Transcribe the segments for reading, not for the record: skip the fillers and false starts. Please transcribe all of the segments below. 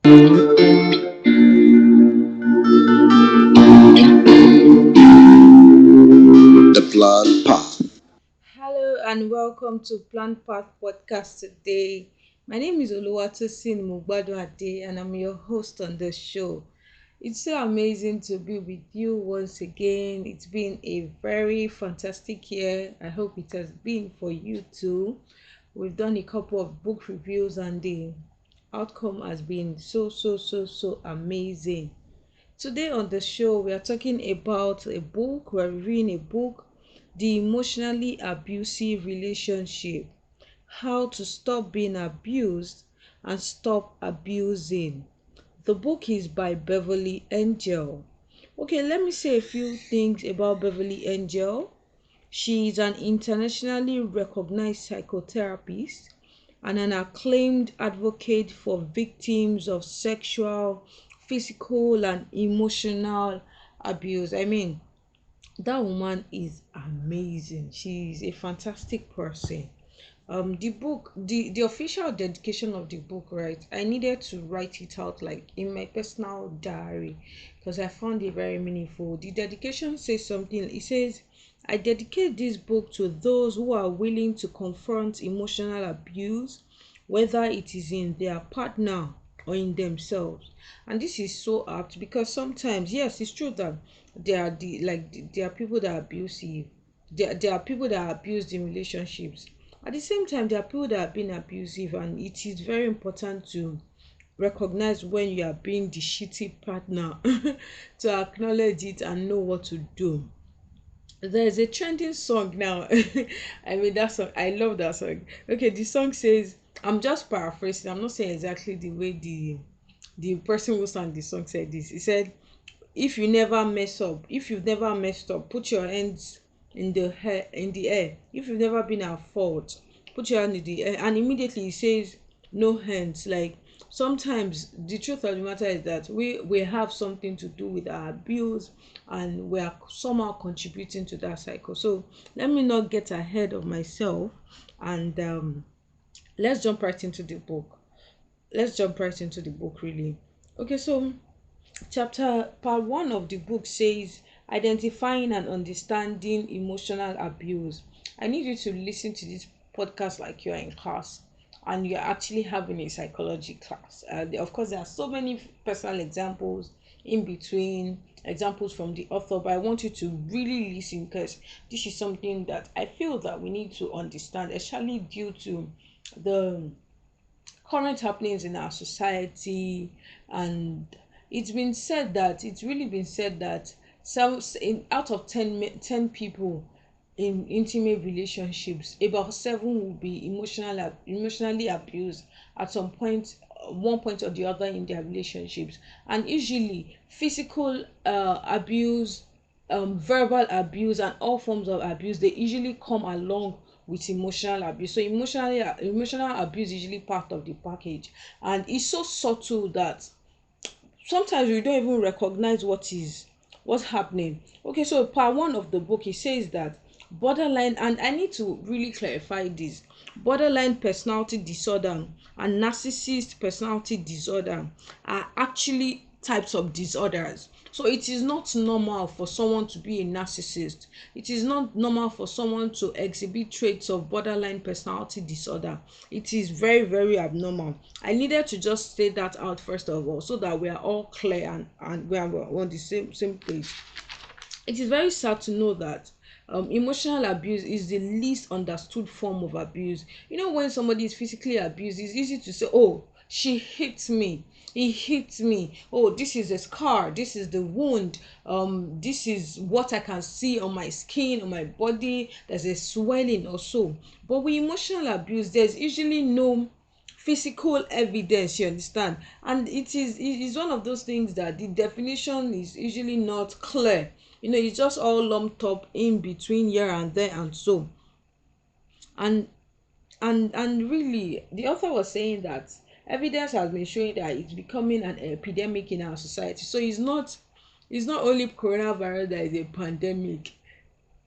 The Blood Path. Hello and welcome to Plant Path Podcast today. My name is Oluwatosin Mugbadu and I'm your host on the show. It's so amazing to be with you once again. It's been a very fantastic year. I hope it has been for you too. We've done a couple of book reviews and the outcome has been so amazing. Today on the show, we are talking about a book. We're reviewing a book, The Emotionally Abusive Relationship: How to Stop Being Abused and Stop Abusing. The book is by Beverly Angel. Okay, let me say a few things about Beverly Angel. She is an internationally recognized psychotherapist and an acclaimed advocate for victims of sexual, physical, and emotional abuse. I mean, that woman is amazing. She's a fantastic person. The official dedication of the book, right? I needed to write it out like in my personal diary because I found it very meaningful. The dedication says something. It says, I dedicate this book to those who are willing to confront emotional abuse, whether it is in their partner or in themselves. And this is so apt because sometimes, yes, it's true that there are people that are abusive. There are people that are abused in relationships. At the same time, there are people that are being abusive, and it is very important to recognize when you are being the shitty partner to acknowledge it and know what to do. There's a trending song now. I mean, that song, I love that song. Okay, the song says, I'm just paraphrasing, I'm not saying exactly the way the person who sang the song said this. He said, if you've never messed up, put your hands in the air. If you've never been at fault, put your hand in the air. And immediately he says, no hands. Like, sometimes the truth of the matter is that we have something to do with our abuse, and we are somehow contributing to that cycle. So let me not get ahead of myself, and let's jump right into the book. Really. Okay, so chapter part one of the book says identifying and understanding emotional abuse. I need you to listen to this podcast like you're in class and you're actually having a psychology class. Of course, there are so many personal examples in between, examples from the author, but I want you to really listen because this is something that I feel that we need to understand, especially due to the current happenings in our society. And it's really been said that out of 10 people in intimate relationships, about 7 will be emotionally abused at some point, one point or the other in their relationships. And usually physical abuse, verbal abuse, and all forms of abuse, they usually come along with emotional abuse. So emotional abuse is usually part of the package, and it's so subtle that sometimes we don't even recognize what's happening. Okay, so part one of the book, it says that borderline, and I need to really clarify this, borderline personality disorder and narcissist personality disorder are actually types of disorders. So it is not normal for someone to be a narcissist. It is not normal for someone to exhibit traits of borderline personality disorder. It is very abnormal. I needed to just say that out first of all so that we are all clear, and we are on the same page. It is very sad to know that emotional abuse is the least understood form of abuse. You know, when somebody is physically abused, it's easy to say, oh, she hit me, he hit me, oh, this is a scar, this is the wound, this is what I can see on my skin, on my body, there's a swelling or so. But with emotional abuse, there's usually no physical evidence, you understand, and it is one of those things that the definition is usually not clear. You know, it's just all lumped up in between here and there and so. And and really, the author was saying that evidence has been showing that it's becoming an epidemic in our society. So it's not only coronavirus that is a pandemic.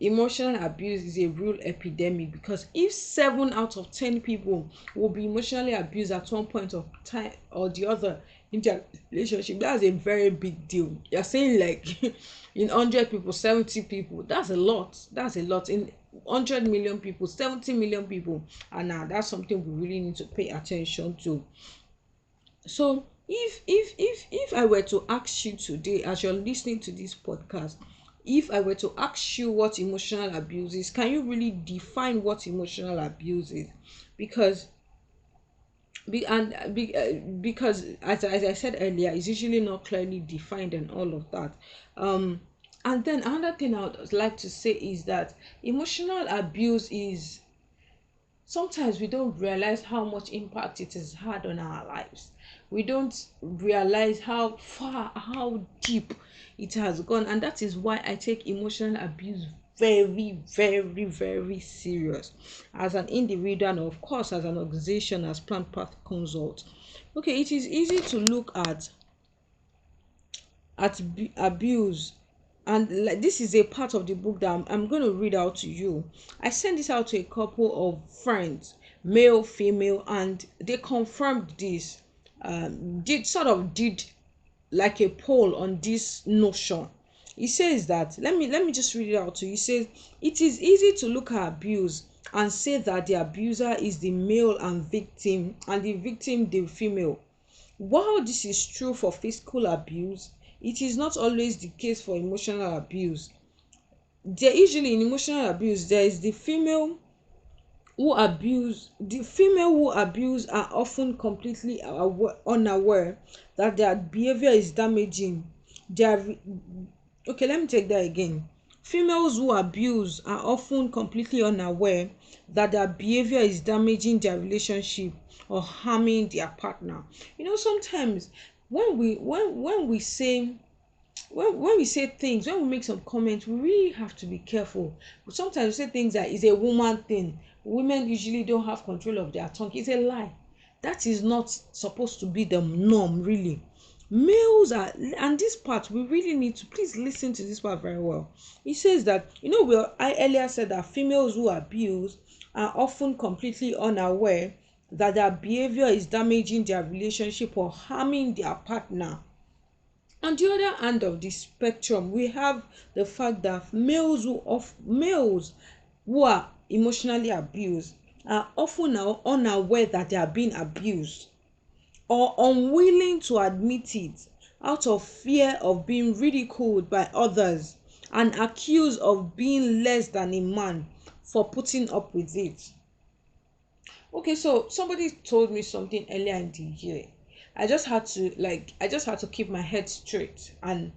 emotional abuse is a real epidemic, because if 7 out of 10 people will be emotionally abused at one point of time or the other in their relationship, that's a very big deal. You're saying like in 100 people, 70 people, that's a lot. That's a lot. In 100 million people, 70 million people, and now that's something we really need to pay attention to. So if I were to ask you today, as you're listening to this podcast, if I were to ask you what emotional abuse is, can you really define what emotional abuse is? Because because as I said earlier, it's usually not clearly defined and all of that. And then another thing I would like to say is that emotional abuse is, sometimes we don't realize how much impact it has had on our lives. We don't realize how far, how deep it has gone, and that is why I take emotional abuse very, very, very serious as an individual, and of course as an organization, as Plant Path Consult. Okay, it is easy to look at abuse, and like this is a part of the book that I'm going to read out to you. I sent this out to a couple of friends, male, female, and they confirmed this. Did like a poll on this notion. He says that, let me just read it out to you. He says it is easy to look at abuse and say that the abuser is the male and the victim the female. While this is true for physical abuse, it is not always the case for emotional abuse. There usually in emotional abuse, there is the female who abuse are often completely unaware that their behavior is damaging their. Okay, let me take that again. Females who abuse are often completely unaware that their behavior is damaging their relationship or harming their partner. Sometimes when we say, when we say things, when we make some comments, we really have to be careful. Sometimes we say things that is a woman thing. Women usually don't have control of their tongue. It's a lie. That is not supposed to be the norm, really. Males are, and this part we really need to please listen to this part very well. It says that, I earlier said that females who abuse are often completely unaware that their behavior is damaging their relationship or harming their partner. On the other end of the spectrum, we have the fact that males who are emotionally abused are often unaware that they are being abused, or unwilling to admit it out of fear of being ridiculed by others and accused of being less than a man for putting up with it. Okay, so somebody told me something earlier in the year. I just had to keep my head straight and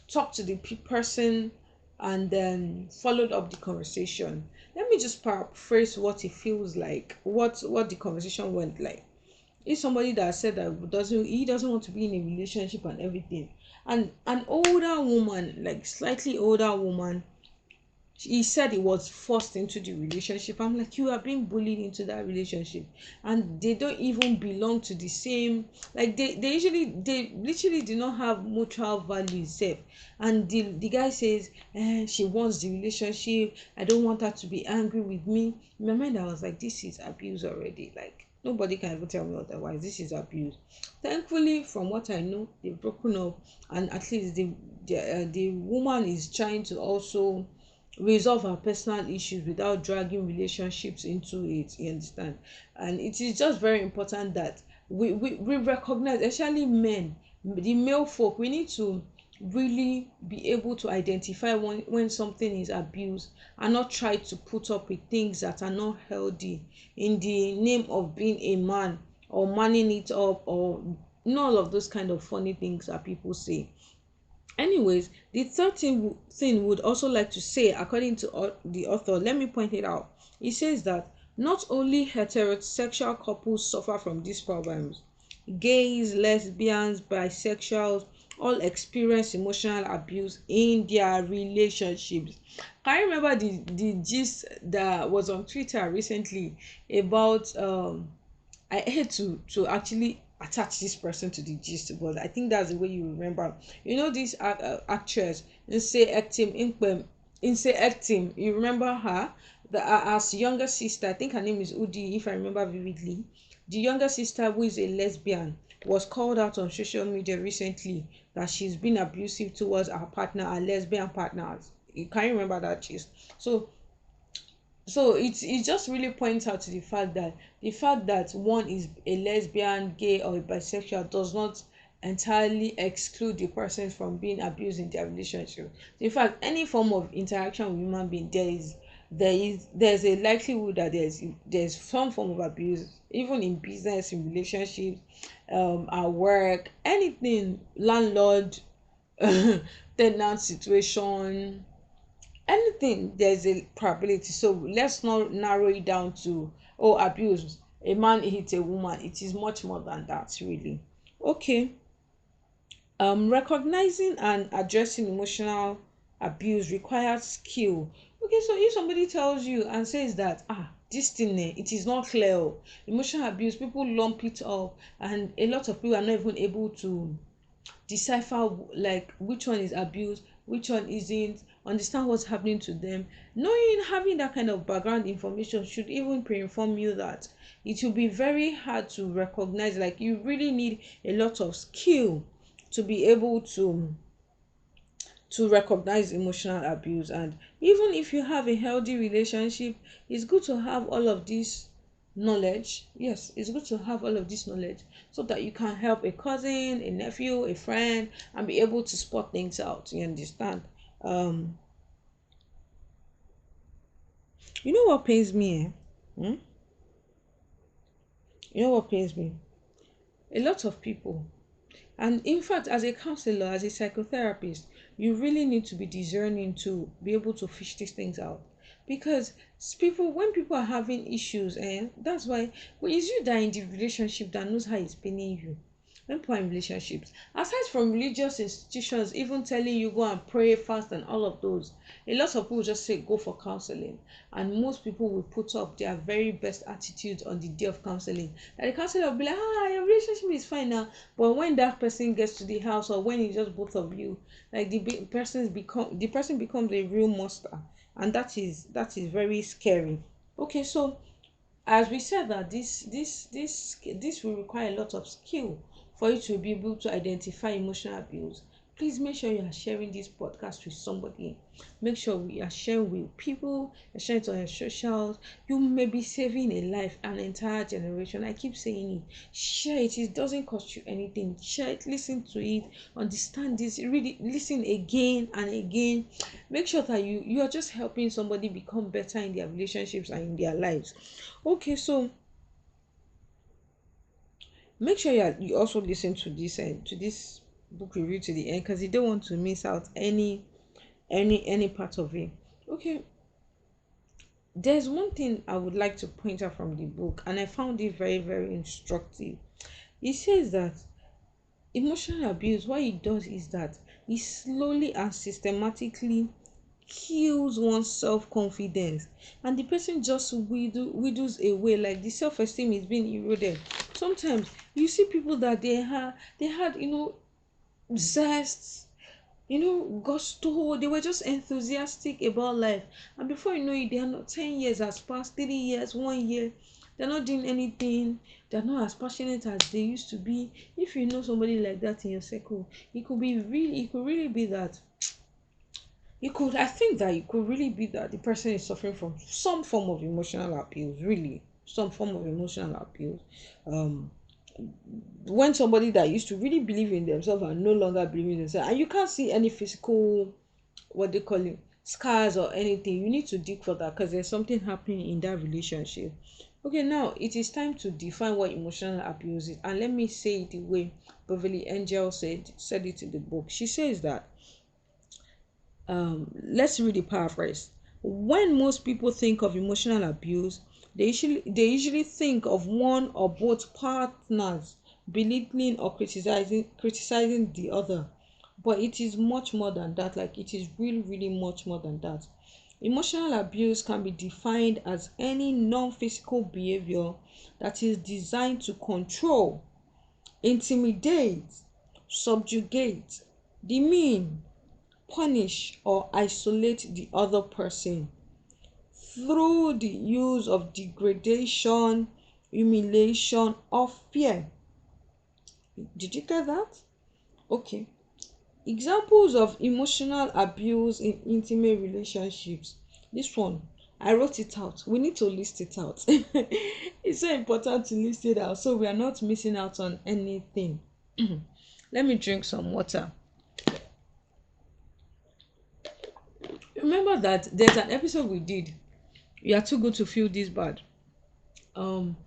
talk to the person, and then followed up the conversation. Let me just paraphrase what it feels like, what the conversation went like. It's somebody that said that he doesn't want to be in a relationship and everything, and an older woman, like slightly older woman, he said he was forced into the relationship. I'm like, you are being bullied into that relationship, and they don't even belong to the same, like they literally do not have mutual value safe. And the guy says, she wants the relationship, I don't want her to be angry with me. In my mind I was like, this is abuse already. Like, nobody can ever tell me otherwise. This is abuse. Thankfully, from what I know, they've broken up, and at least the woman is trying to also resolve our personal issues without dragging relationships into it. You understand? And it is just very important that we recognize, especially men, the male folk, we need to really be able to identify when something is abuse, and not try to put up with things that are not healthy in the name of being a man, or manning it up, or all of those kind of funny things that people say. Anyways, the thing would also like to say, according to the author, let me point it out. He says that not only heterosexual couples suffer from these problems, gays, lesbians, bisexuals all experience emotional abuse in their relationships. Can you remember the gist that was on Twitter recently about I had to actually attach this person to the gist, but I think that's the way you remember. This actress, say Actim Inkpem. Acting. You remember her? The as younger sister, I think her name is Udi, if I remember vividly. The younger sister, who is a lesbian, was called out on social media recently that she's been abusive towards her partner, her lesbian partners. You can remember that gist. So it just really points out to the fact that one is a lesbian, gay, or a bisexual does not entirely exclude the person from being abused in their relationship. In fact, any form of interaction with human being, there's a likelihood that there's some form of abuse, even in business, in relationships, at work, anything, landlord tenant situation, anything, there's a probability. So let's not narrow it down to, oh, abuse, a man hits a woman. It is much more than that, really. Okay. Recognizing and addressing emotional abuse requires skill. Okay, so if somebody tells you and says that, this thing, it is not clear, emotional abuse, people lump it up, and a lot of people are not even able to decipher like which one is abuse, which one isn't, understand what's happening to them. Knowing, having that kind of background information should even pre-inform you that it will be very hard to recognize. Like, you really need a lot of skill to be able to recognize emotional abuse. And even if you have a healthy relationship, it's good to have all of this knowledge. Yes, it's good to have all of this knowledge so that you can help a cousin, a nephew, a friend, and be able to spot things out. You understand? um you know what pains me, Hmm? You know what pains me? A lot of people, and in fact, as a counselor, as a psychotherapist, you really need to be discerning to be able to fish these things out. Because people, when people are having issues, and that's why, well, it's you that in the relationship that knows how it's paining you. When people are in relationships, aside from religious institutions even telling you go and pray, fast, and all of those, a lot of people just say go for counseling. And most people will put up their very best attitude on the day of counseling. And the counselor will be like, your relationship is fine now. But when that person gets to the house, or when it's just both of you, like the person becomes a real monster. And that is very scary. Okay, so as we said, that this will require a lot of skill for you to be able to identify emotional abuse. Please make sure you are sharing this podcast with somebody. Make sure we are sharing with people, sharing it on your socials. You may be saving a life, an entire generation. I keep saying it. Share it. It doesn't cost you anything. Share it, listen to it, understand this, read it, listen again and again. Make sure that you are just helping somebody become better in their relationships and in their lives. Okay, so make sure you also listen to this book review to the end, because you don't want to miss out any part of it. Okay, there's one thing I would like to point out from the book, and I found it very, very instructive. It says that emotional abuse, what it does is that it slowly and systematically kills one's self-confidence, and the person just widows away, like the self-esteem is being eroded. Sometimes you see people that they had zest, gusto, they were just enthusiastic about life, and before you know it, they are not 10 years has passed, 3 years, 1 year, they're not doing anything, they're not as passionate as they used to be. If you know somebody like that in your circle, it could really be that I think that it could really be that the person is suffering from some form of emotional abuse, really, some form of emotional abuse. Um, when somebody that used to really believe in themselves are no longer believing in themselves, and you can't see any physical, what they call it, scars or anything, you need to dig for that, because there's something happening in that relationship. Okay, now it is time to define what emotional abuse is, and let me say it the way Beverly Angel said it in the book. She says that, let's read the paraphrase. When most people think of emotional abuse, they usually think of one or both partners belittling or criticizing the other. But it is much more than that. Like, it is really, really much more than that. Emotional abuse can be defined as any non-physical behavior that is designed to control, intimidate, subjugate, demean, punish or isolate the other person through the use of degradation, humiliation, or fear. Did you get that? Okay. Examples of emotional abuse in intimate relationships. This one, I wrote it out. We need to list it out. It's so important to list it out so we are not missing out on anything. Let me drink some water. Remember that there's an episode we did. You are too good to feel this bad. Um,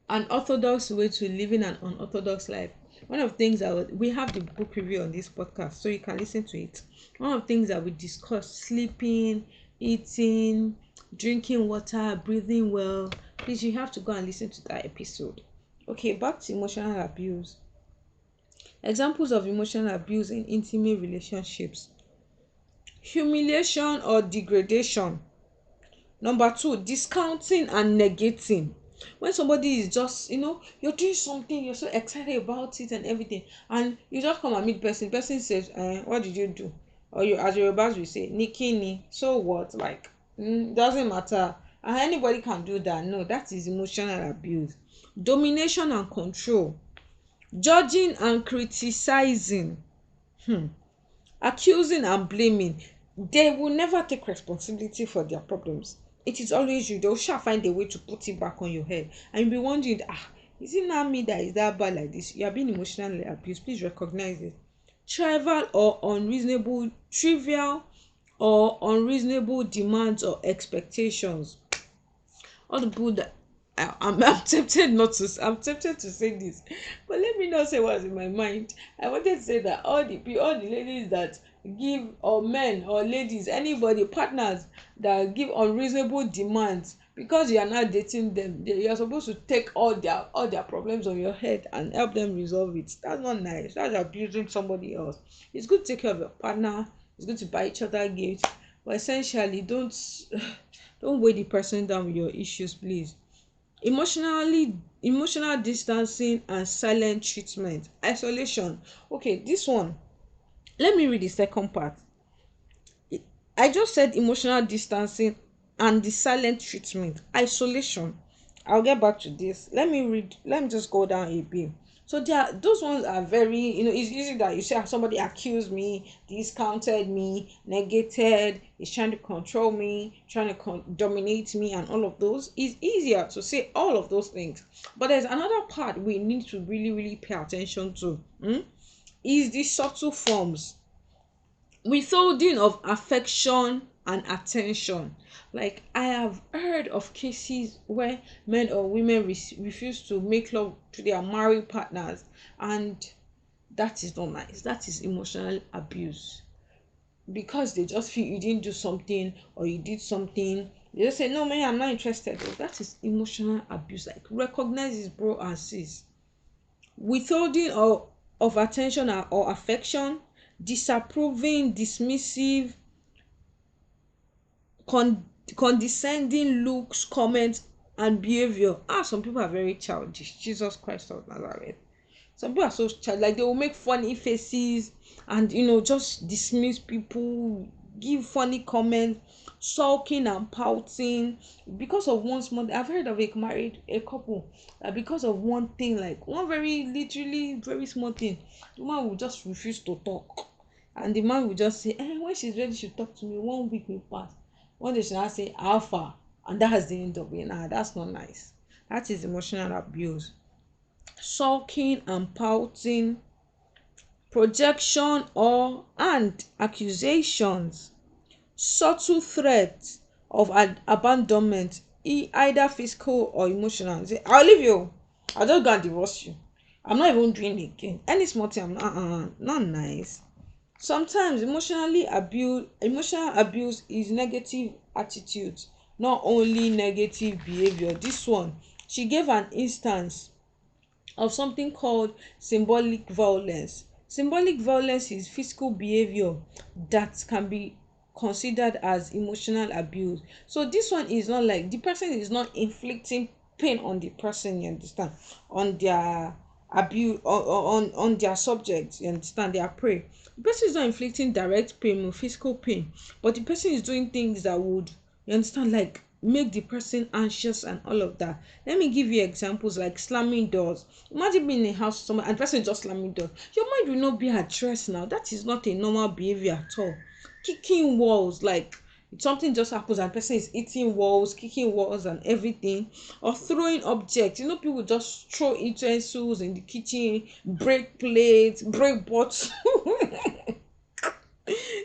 an orthodox way to living an unorthodox life. One of the things that we have the book review on this podcast, so you can listen to it. One of the things that we discuss: sleeping, eating, drinking water, breathing well. Please, you have to go and listen to that episode. Okay, back to emotional abuse. Examples of emotional abuse in intimate relationships: humiliation or degradation. Number two, discounting and negating. When somebody is just, you're doing something, you're so excited about it and everything, and you just come and meet person says, what did you do? Or you, as your Yorubas will say, nikini, so what? Like, doesn't matter. And anybody can do that. No, that is emotional abuse. Domination and control. Judging and criticizing. Accusing and blaming. They will never take responsibility for their problems. It is always you. They'll sure find a way to put it back on your head, and you'll be wondering, is it not me that is that bad like this? You are being emotionally abused. Please recognize it. Trivial or unreasonable demands or expectations. All the people that I'm tempted not to. I'm tempted to say this, but let me not say what's in my mind. I wanted to say that all the ladies that give, or men or ladies, anybody, partners that give unreasonable demands because you are not dating them, you are supposed to take all their problems on your head and help them resolve it. That's not nice. That's abusing somebody else. It's good to take care of your partner. It's good to buy each other gifts, but essentially don't weigh the person down with your issues, please. Emotional distancing and silent treatment. Isolation. Okay, this one, let me read the second part. I just said emotional distancing and the silent treatment. Isolation. I'll get back to this. Let me just go down a bit. So those ones are very, it's easy that you say, somebody accused me, discounted me, negated, is trying to control me, trying to dominate me, and all of those. It's easier to say all of those things. But there's another part we need to really, really pay attention to. Is the subtle forms. Withholding of affection and attention. Like, I have heard of cases where men or women refuse to make love to their married partners, and that is not nice. That is emotional abuse, because they just feel you didn't do something or you did something. They just say, no, man, I'm not interested. That is emotional abuse. Like, recognize this, bro and sis. Withholding of attention or affection, disapproving, dismissive, condescending looks, comments, and behavior. Some people are very childish. Jesus Christ of Nazareth. Some people are so childish, like they will make funny faces and just dismiss people, give funny comments, sulking and pouting because of one small. I've heard of a couple that because of one thing, like one very literally very small thing, the woman will just refuse to talk, and the man will just say, when she's ready she'll talk to me. 1 week will pass. One day she'll say alpha, and that's the end of it. That's not nice. That is emotional abuse. Sulking and pouting, projection or and accusations, subtle threats of abandonment, either physical or emotional. Say, I'll leave you, I'll just go and divorce you, I'm not even doing it again. Any small thing, I'm not nice. Sometimes emotional abuse is negative attitudes, not only negative behavior. This one, she gave an instance of something called symbolic violence. Symbolic violence is physical behavior that can be considered as emotional abuse. So this one is not like the person is not inflicting pain on the person, you understand, on their abuse on their subject. You understand? Their prey. The person is not inflicting direct pain or physical pain, but the person is doing things that would, you understand, like make the person anxious and all of that. Let me give you examples like slamming doors. Imagine being in a house with someone and the person is just slamming doors. Your mind will not be at rest now. That is not a normal behavior at all. Kicking walls, like something just happens and the person is hitting walls, kicking walls and everything, or throwing objects. You know, people just throw utensils in the kitchen, break plates, break bottles,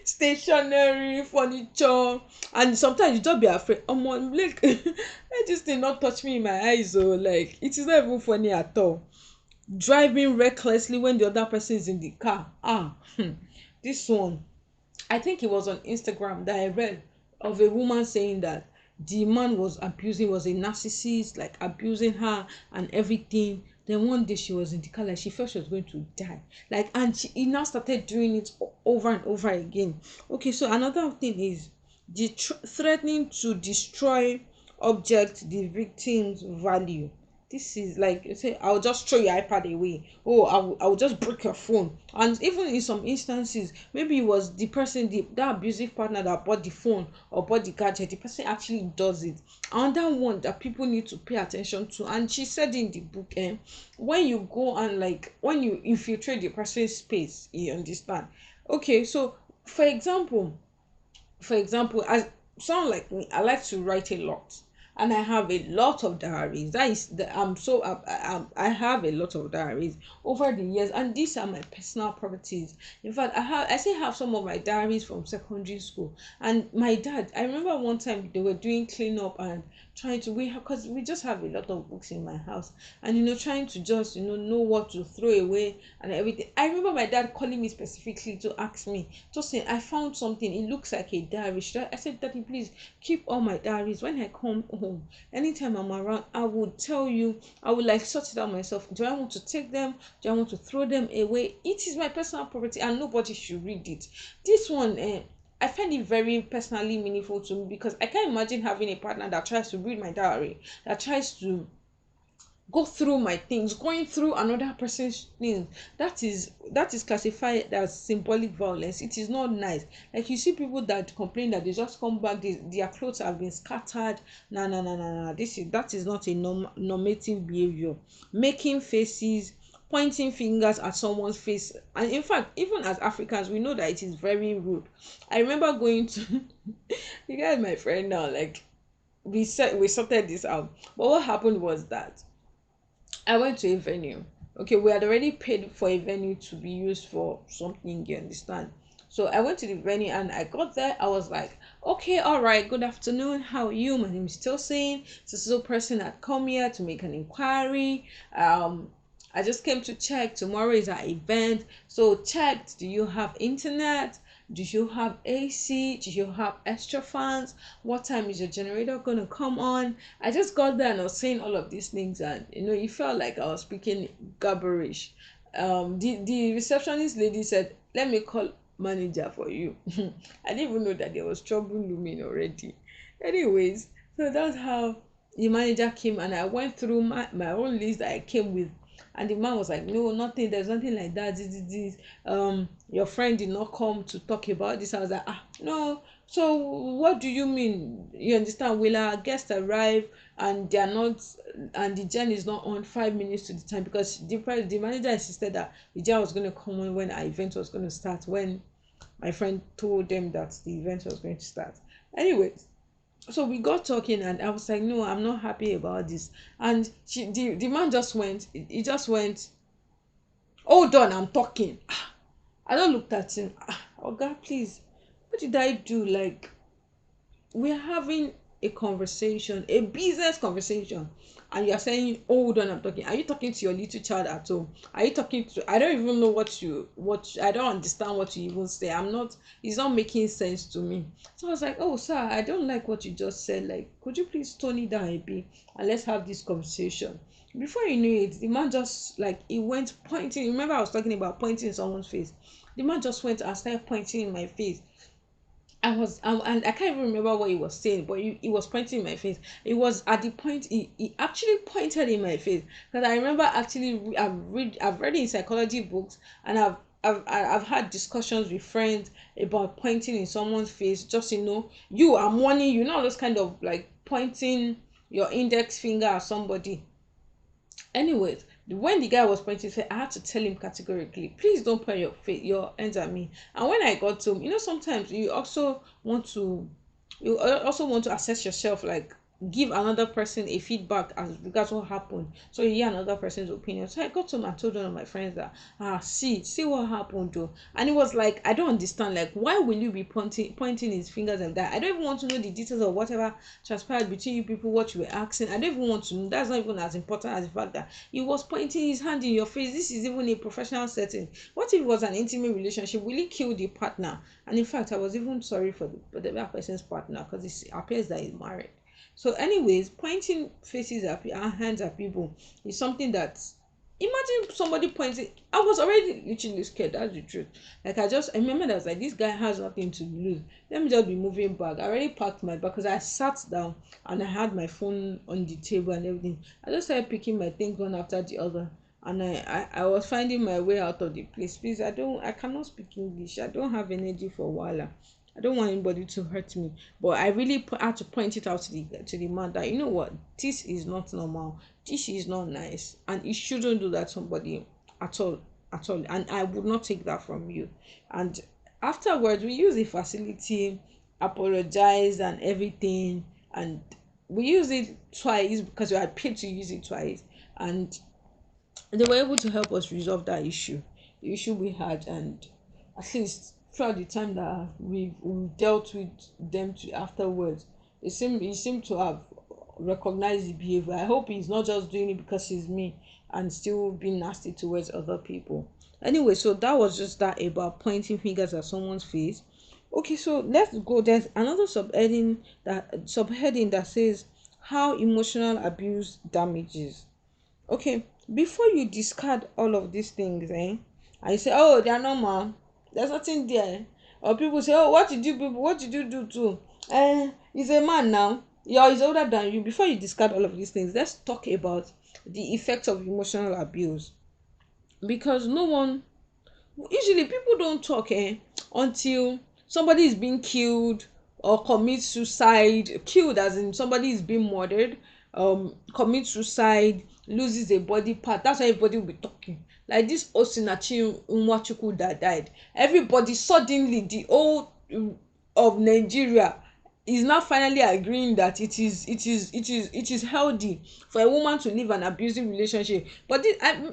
stationery, furniture, and sometimes you just be afraid. Like, let this thing not touch me in my eyes. Oh, like it is not even funny at all. Driving recklessly when the other person is in the car. This one, I think it was on Instagram that I read of a woman saying that the man was abusing, was a narcissist, like abusing her and everything. Then one day she was in the car, like she felt she was going to die. Like, and he now started doing it over and over again. Okay, so another thing is the threatening to destroy object the victim's value. This is like you say, I'll just throw your iPad away. Oh, I'll just break your phone. And even in some instances, maybe it was the person, that abusive partner that bought the phone or bought the gadget, the person actually does it. Another one that people need to pay attention to, and she said in the book, when you go and like when you infiltrate the person's space, you understand. Okay, so for example, as someone like me, I like to write a lot, and I have a lot of diaries. That is the I'm so I have a lot of diaries over the years, and these are my personal properties. In fact, I still have some of my diaries from secondary school. And my dad, I remember one time they were doing cleanup and trying to, we because we just have a lot of books in my house, and trying to just know what to throw away and everything. I remember my dad calling me specifically to ask me, just saying, I found something, it looks like a diary. I said, Daddy, please keep all my diaries. When I come home, anytime I'm around, I would tell you, I would like sort it out myself. Do I want to take them? Do I want to throw them away? It is my personal property and nobody should read it. This one, I find it very personally meaningful to me because I can't imagine having a partner that tries to read my diary, that tries to go through my things, going through another person's things. That is classified as symbolic violence. It is not nice. Like you see people that complain that they just come back, their clothes have been scattered. No, no, no, no, no. That is not a normative behavior. Making faces, pointing fingers at someone's face, and in fact, even as Africans, we know that it is very rude. I remember going to you guys, my friend now, like we sorted this out. But what happened was that I went to a venue. Okay, we had already paid for a venue to be used for something, you understand? So I went to the venue and I got there. I was like, okay, all right, good afternoon. How are you? My name is Tosin. This is a person that come here to make an inquiry. I just came to check. Tomorrow is our event. So checked, do you have internet? Do you have AC? Do you have extra fans? What time is your generator gonna come on? I just got there and I was saying all of these things, and it felt like I was speaking gibberish. The receptionist lady said, "Let me call manager for you." I didn't even know that there was trouble looming already. Anyways, so that's how the manager came, and I went through my own list that I came with. And the man was like, no, nothing, there's nothing like that. This. Your friend did not come to talk about this. I was like, no. So what do you mean? You understand? Will our guests arrive and they are not, and the gen is not on 5 minutes to the time? Because the manager insisted that the gen was going to come on when our event was going to start, when my friend told them that the event was going to start. Anyways, so we got talking and I was like, no, I'm not happy about this. And the man just went, he just went, hold on, I'm talking. I don't looked at him. Oh God, please, what did I do? Like, we're having a conversation, a business conversation, and you're saying, hold on, I'm talking. Are you talking to your little child at home? Are you talking to, I don't even know what I don't understand what you even say. It's not making sense to me. So I was like, oh sir, I don't like what you just said. Like, could you please tone it down a bit and let's have this conversation? Before you knew it, the man just, like, he went pointing. Remember I was talking about pointing in someone's face. The man just went and started pointing in my face. and I can't even remember what he was saying, but he was pointing in my face. It was at the point he actually pointed in my face, because I remember actually I've read in psychology books, and I've had discussions with friends about pointing in someone's face. Just, you, I'm warning you, those kind of like pointing your index finger at somebody. Anyways, when the guy was pointing, I had to tell him categorically, please don't point your hands at me. And when I got to him, sometimes you also want to assess yourself, like give another person a feedback as regards what happened, so you hear another person's opinion. So I got to him and told one of my friends that, see what happened though. And it was like, I don't understand, like, why will you be pointing his fingers like that? I don't even want to know the details of whatever transpired between you people, what you were asking. I don't even want to know. That's not even as important as the fact that he was pointing his hand in your face. This is even a professional setting. What if it was an intimate relationship? Will he kill the partner? And in fact, I was even sorry for the other person's partner, because it appears that he's married. So, anyways, pointing faces at hands at people is something that, imagine somebody pointing. I was already literally scared. That's the truth. Like, I remember that I was like, this guy has nothing to lose. Let me just be moving back. I already packed my bag because I sat down and I had my phone on the table and everything. I just started picking my things one after the other. And I was finding my way out of the place. Please, I cannot speak English. I don't have energy for wala. I don't want anybody to hurt me. But I really had to point it out to the man that, what, this is not normal. This is not nice, and you shouldn't do that to somebody at all, at all. And I would not take that from you. And afterwards, we use the facility, apologize and everything, and we use it twice because we had paid to use it twice, and they were able to help us resolve that issue, the issue we had. And at least throughout the time that we've dealt with them to afterwards, he seemed to have recognized the behavior. I hope he's not just doing it because he's me and still being nasty towards other people. Anyway, so that was just that about pointing fingers at someone's face. Okay, so let's go. There's another subheading that says how emotional abuse damages. Okay, before you discard all of these things, and you say, oh, they're normal, there's nothing there. Or people say, oh, what did you do to, he's a man now, yeah, he's older than you. Before you discard all of these things, let's talk about the effects of emotional abuse. Because no one, usually people don't talk, until somebody is being killed or commits suicide. Killed as in somebody is being murdered, commits suicide, loses a body part. That's why everybody will be talking. Like this Osinachi Nwachukwu that died, everybody suddenly, the whole of Nigeria is now finally agreeing that it is healthy for a woman to live an abusive relationship. But this, I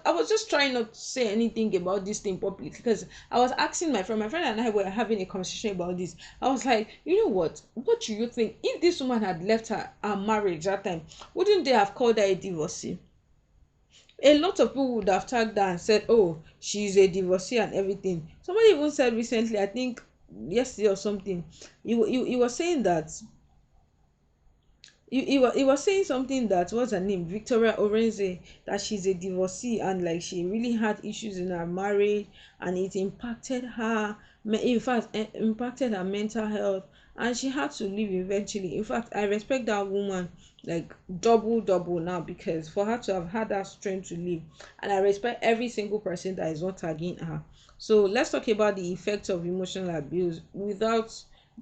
was just trying not to say anything about this thing publicly, because I was asking my friend and I were having a conversation about this. I was like, what do you think, if this woman had left her marriage that time, wouldn't they have called her a divorcee? A lot of people would have tagged her and said, oh, she's a divorcee and everything. Somebody even said recently, I think yesterday or something, he was saying that, he was saying something, that, what's her name, Victoria Orenze, that she's a divorcee, and like she really had issues in her marriage, and it impacted her, in fact, impacted her mental health, and she had to leave eventually. In fact, I respect that woman like double now, because for her to have had that strength to leave, and I respect every single person that is not tagging her. So let's talk about the effects of emotional abuse without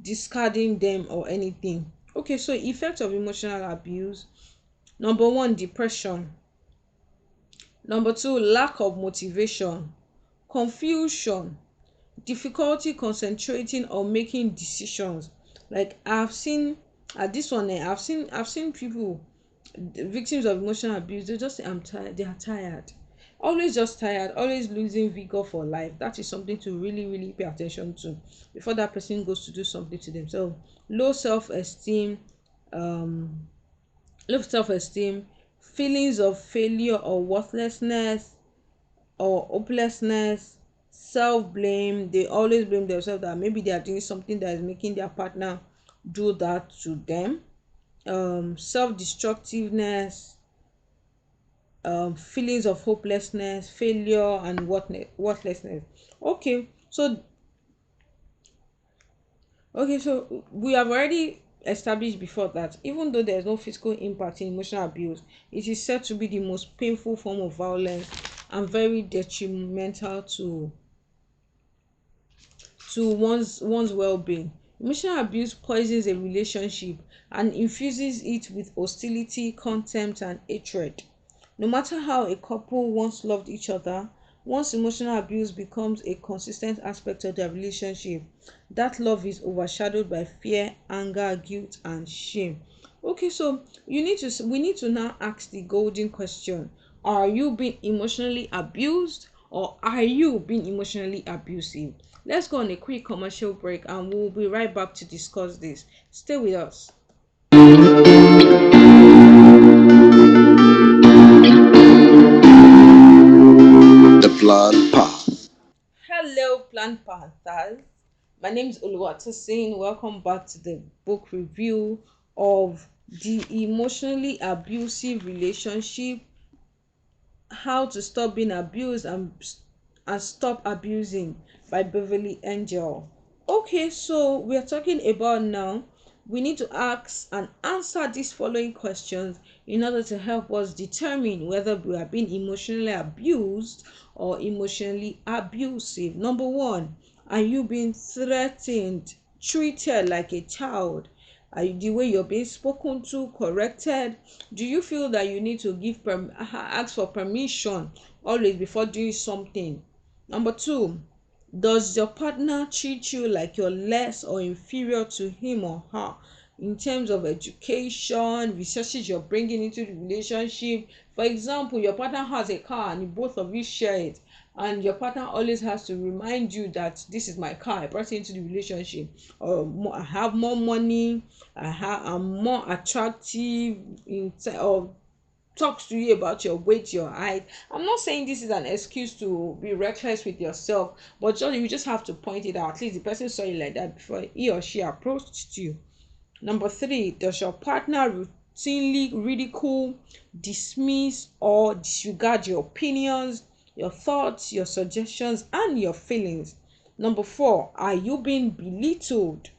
discarding them or anything. Okay, so effects of emotional abuse. Number one, depression. Number two, lack of motivation, confusion, difficulty concentrating or making decisions. Like I've seen at this one, I've seen people, victims of emotional abuse, they just say, I'm tired, they are tired. Always just tired, always losing vigor for life. That is something to really, really pay attention to before that person goes to do something to themselves. Low self-esteem, um, low self-esteem, feelings of failure or worthlessness or hopelessness, self-blame. They always blame themselves that maybe they are doing something that is making their partner do that to them. Self-destructiveness, feelings of hopelessness, failure, and worthlessness. Okay, so Okay, so we have already established before that even though there is no physical impact in emotional abuse, it is said to be the most painful form of violence and very detrimental to one's well-being. Emotional abuse poisons a relationship and infuses it with hostility, contempt, and hatred. No matter how a couple once loved each other, once emotional abuse becomes a consistent aspect of their relationship, that love is overshadowed by fear, anger, guilt, and shame. Okay, so we need to now ask the golden question. Are you being emotionally abused or are you being emotionally abusive? Let's go on a quick commercial break and we'll be right back to discuss this. Stay with us. The Blonde Path. Hello, Plant Panthers. My name is Oluwatosin. Welcome back to the book review of The Emotionally Abusive Relationship, How to Stop Being Abused and Stop Abusing by Beverly Angel. Okay, so we are talking about now. We need to ask and answer these following questions in order to help us determine whether we are being emotionally abused or emotionally abusive. Number one, are you being threatened, treated like a child? Are you, the way you're being spoken to, corrected? Do you feel that you need to ask for permission always before doing something? Number two, does your partner treat you like you're less or inferior to him or her in terms of education, resources you're bringing into the relationship? For example, your partner has a car and both of you share it, and your partner always has to remind you that this is my car, I brought it into the relationship, or I have more money, I'm more attractive or talks to you about your weight, your height. I'm not saying this is an excuse to be reckless with yourself, but you just have to point it out. At least the person saw you like that before he or she approached you. Number three, does your partner routinely ridicule, dismiss, or disregard your opinions, your thoughts, your suggestions, and your feelings? Number four, are you being belittled?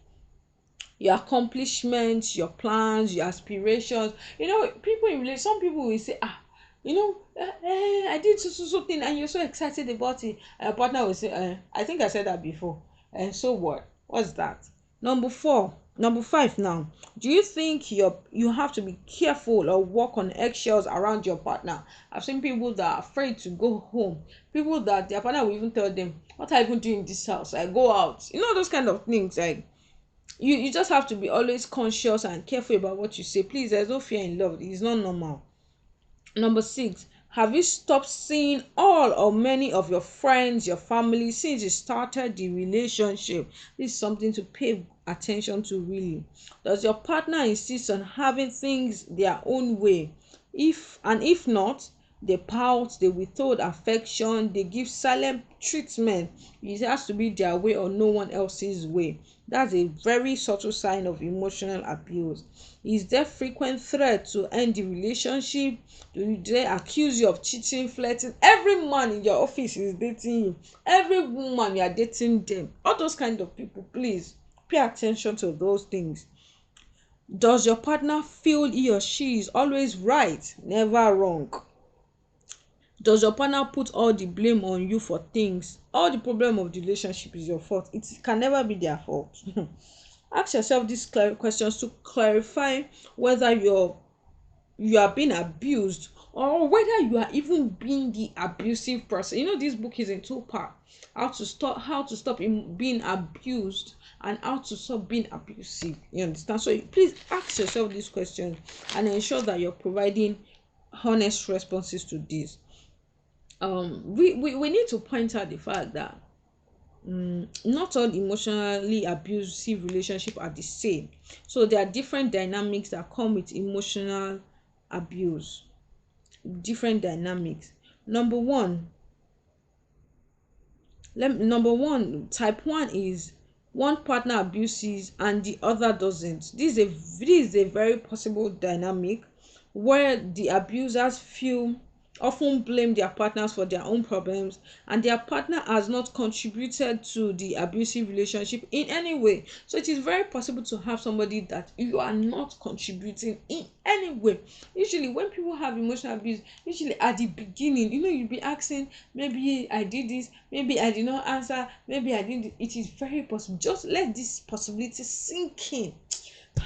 Your accomplishments, your plans, your aspirations. People in relation, some people will say, I did so thing, and you're so excited about it. And your partner will say, I think I said that before. And so what? What's that? Number five now. Do you think you have to be careful or walk on eggshells around your partner? I've seen people that are afraid to go home. People that their partner will even tell them, what are you even doing in this house? I go out. Those kind of things. Like, you just have to be always conscious and careful about what you say. Please, there's no fear in love. It's not normal. Number six, have you stopped seeing all or many of your friends, your family since you started the relationship? This is something to pay attention to, really. Does your partner insist on having things their own way? If not, they pout, they withhold affection, they give silent treatment. It has to be their way or no one else's way. That's a very subtle sign of emotional abuse. Is there frequent threat to end the relationship? Do they accuse you of cheating, flirting? Every man in your office is dating you. Every woman, you are dating them. All those kind of people, please pay attention to those things. Does your partner feel he or she is always right, never wrong? Does your partner put all the blame on you for things? All the problem of the relationship is your fault. It can never be their fault. Ask yourself these questions to clarify whether you are being abused or whether you are even being the abusive person. This book is in two parts: how to stop being abused and how to stop being abusive. You understand? So please ask yourself these questions and ensure that you're providing honest responses to this. We need to point out the fact that not all emotionally abusive relationships are the same. So there are different dynamics that come with emotional abuse. Different dynamics. Number one, type one is one partner abuses and the other doesn't. This is a very possible dynamic where the abusers feel often blame their partners for their own problems, and their partner has not contributed to the abusive relationship in any way. So it is very possible to have somebody that you are not contributing in any way. Usually when people have emotional abuse, usually at the beginning, you'll be asking, maybe I did this, maybe I did not answer, maybe I didn't. It is very possible. Just let this possibility sink in.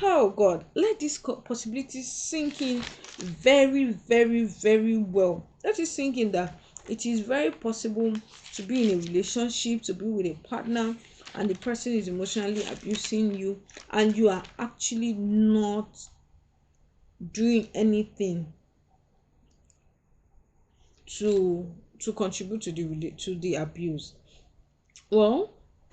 Oh God, let this possibility sink in very, very, very well. Let it sink in that it is very possible to be in a relationship, to be with a partner, and the person is emotionally abusing you, and you are actually not doing anything to contribute to the abuse. Well,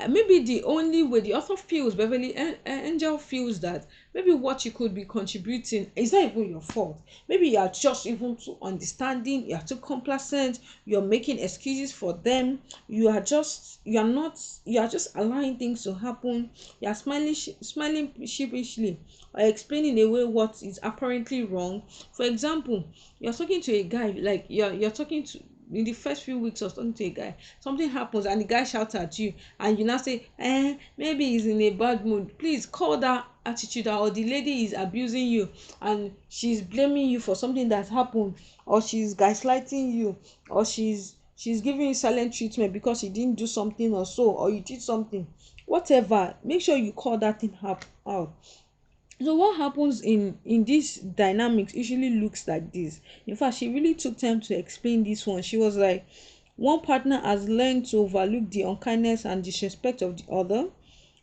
maybe the only way the author feels, Beverly Angel feels that maybe what you could be contributing is not even your fault. Maybe you are just even too understanding, you are too complacent, you're making excuses for them, you are just allowing things to happen, you are smiling sheepishly, or explaining away what is apparently wrong. For example, you're talking to a guy, like you're talking to in the first few weeks of talking to a guy, something happens and the guy shouts at you, and you now say, maybe he's in a bad mood. Please call that attitude out, or the lady is abusing you and she's blaming you for something that happened, or she's gaslighting you, or she's giving you silent treatment because you didn't do something or so, or you did something, whatever. Make sure you call that thing out. So what happens in this dynamics usually looks like this. In fact, she really took time to explain this one. She was like, one partner has learned to overlook the unkindness and disrespect of the other.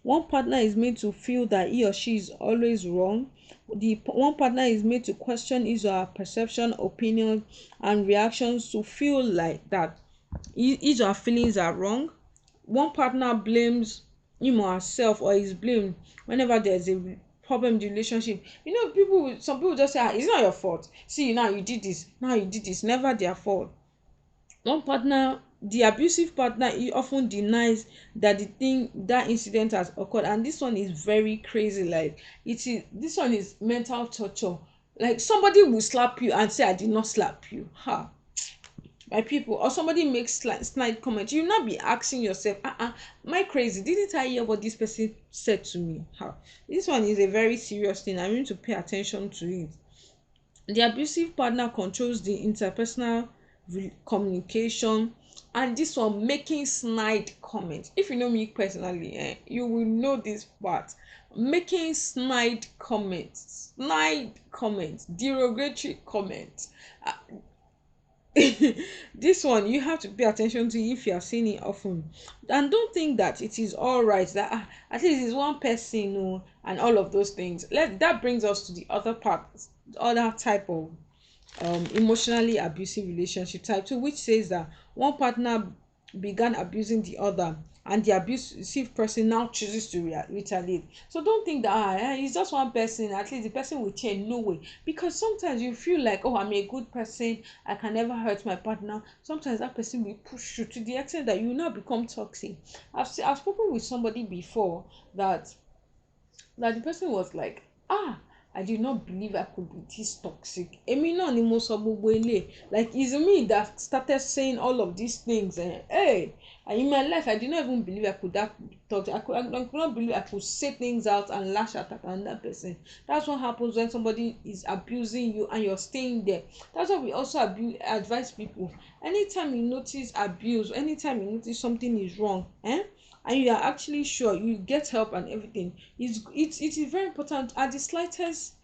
One partner is made to feel that he or she is always wrong. The one partner is made to question his or her perception, opinion, and reactions, to feel like that his or her feelings are wrong. One partner blames him or herself, or is blamed whenever there's a problem in the relationship. Some people just say, it's not your fault, see, now you did this, now you did this, never their fault. One partner, the abusive partner, he often denies that incident has occurred, and this one is very crazy. Like, this one is mental torture. Like, somebody will slap you and say, I did not slap you. My people, or somebody makes snide comment, you not be asking yourself, am I crazy, didn't I hear what this person said to me? This one is a very serious thing. I need to pay attention to it. The abusive partner controls the interpersonal communication, and this one, making snide comments. If you know me personally, you will know this part. Making snide comments, derogatory comments. This one you have to pay attention to if you are seeing it often, and don't think that it is all right that, at least it's one person, and all of those things. That brings us to the other part, the other type of emotionally abusive relationship, type 2, which says that one partner began abusing the other, and the abusive person now chooses to retaliate. So don't think that, it's just one person, at least the person will change. No way. Because sometimes you feel like, oh, I'm a good person, I can never hurt my partner. Sometimes that person will push you to the extent that you now become toxic. I've spoken with somebody before that the person was like, I did not believe I could be this toxic. Èmi náà ni mo sọ gbogbo eléyìí. Like, it's me that started saying all of these things. Hey, and in my life, I did not even believe I could that toxic. I could not believe I could say things out and lash at another person. That's what happens when somebody is abusing you and you're staying there. That's why we also advise people. Anytime you notice abuse, anytime you notice something is wrong, and you are actually sure, you get help and everything, it is very important. At the slightest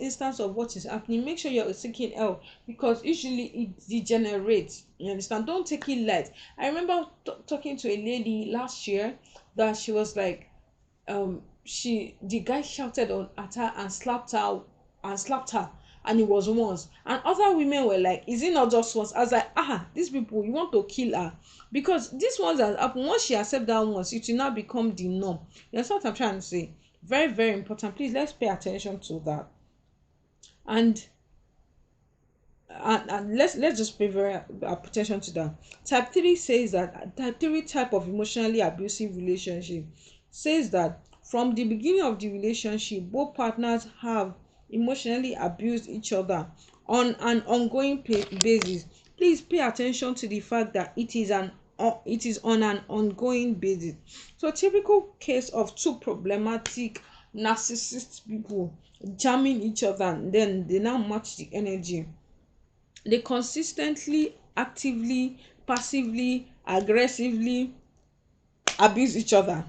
instance of what is happening, make sure you're seeking help, because usually it degenerates. You understand? Don't take it light. I remember talking to a lady last year that she was like, the guy shouted at her and slapped her, and it was once, and other women were like, is it not just once? I was like, these people, you want to kill her, because this ones has happened. Once she accept that once, it will now become the norm. You understand what I'm trying to say? Very, very important. Please, let's pay attention to that. And let's just pay very attention to that. Type 3 says that, type of emotionally abusive relationship says that from the beginning of the relationship, both partners have emotionally abused each other, on an ongoing basis. Please pay attention to the fact that it is on an ongoing basis. So typical case of two problematic narcissist people jamming each other, and then they now match the energy. They consistently, actively, passively, aggressively abuse each other.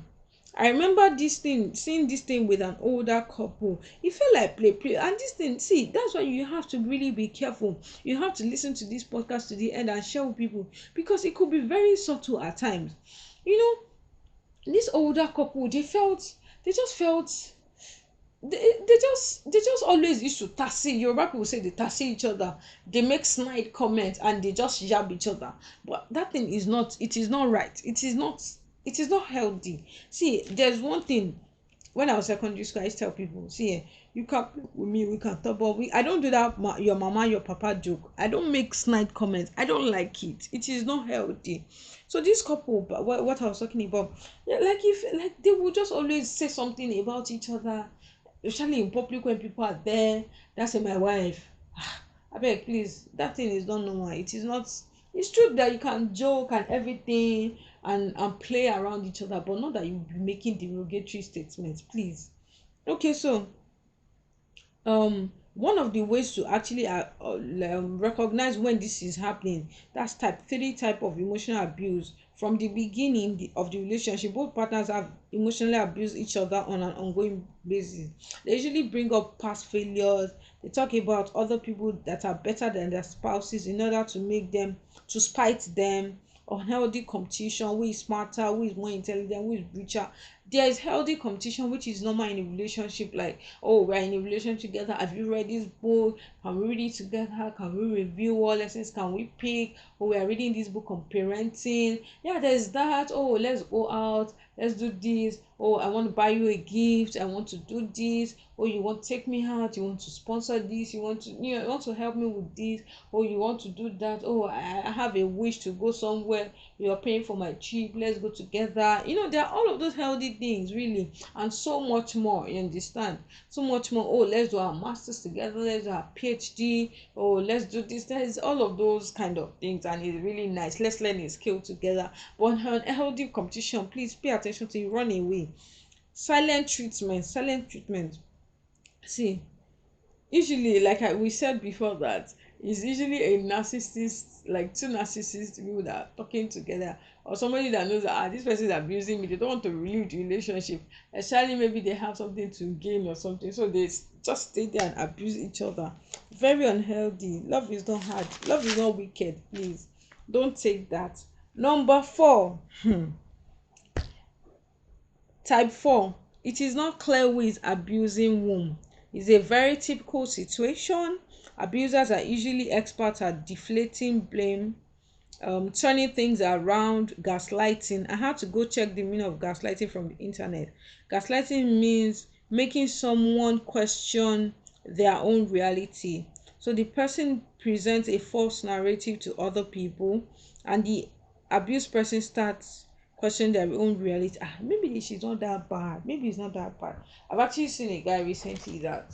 I remember seeing this thing with an older couple. It felt like play. And this thing, see, that's why you have to really be careful. You have to listen to this podcast to the end and share with people, because it could be very subtle at times. You know, this older couple, they just felt they just always used to tassy. Yoruba people say they tassy each other. They make snide comments and they just jab each other. But that thing is not. It is not right. It is not. It is not healthy. See, there's one thing. When I was secondary school, I used to tell people, see, you can play with me, we can talk, but I don't do that. Your mama, your papa joke. I don't make snide comments. I don't like it. It is not healthy. So this couple, but what I was talking about, yeah, like they would just always say something about each other, especially in public when people are there. That's my wife. I beg, please, that thing is not normal. It is not. It's true that you can joke and everything and play around each other, but not that you be making derogatory statements, please. Okay, so one of the ways to actually recognize when this is happening, that's type 3 type of emotional abuse. From the beginning of the relationship, both partners have emotionally abused each other on an ongoing basis. They usually bring up past failures. They talk about other people that are better than their spouses in order to make them, to spite them. Unhealthy competition, who is smarter, who is more intelligent, who is richer. There is healthy competition which is normal in a relationship, like, oh, we're in a relationship together, have you read this book, can we read it together, can we review what lessons can we pick, oh, we are reading this book on parenting. Yeah, there's that. Oh, let's go out, let's do this. Oh, I want to buy you a gift, I want to do this. Oh, you want to take me out, you want to sponsor this, you want to help me with this. Oh, you want to do that. Oh, I have a wish to go somewhere, you're paying for my trip, let's go together. There are all of those healthy things, really, and so much more. You understand? So much more. Oh, let's do our masters together, let's do our PhD. Oh, let's do this. There's all of those kind of things, and it's really nice. Let's learn a skill together. But on healthy competition, please pay attention to it. Run away. Silent treatment. See, usually, like we said before, that it's usually a narcissist, like two narcissist people that are talking together, or somebody that knows that, this person is abusing me, they don't want to relieve the relationship, especially maybe they have something to gain or something, so they just stay there and abuse each other. Very unhealthy. Love is not hard, love is not wicked. Please don't take that. Number 4, type 4, it is not clear who is abusing whom. It's a very typical situation. Abusers are usually experts at deflating blame, turning things around, gaslighting. I had to go check the meaning of gaslighting from the internet. Gaslighting means making someone question their own reality. So the person presents a false narrative to other people, and the abused person starts questioning their own reality. Maybe she's not that bad. Maybe it's not that bad. I've actually seen a guy recently that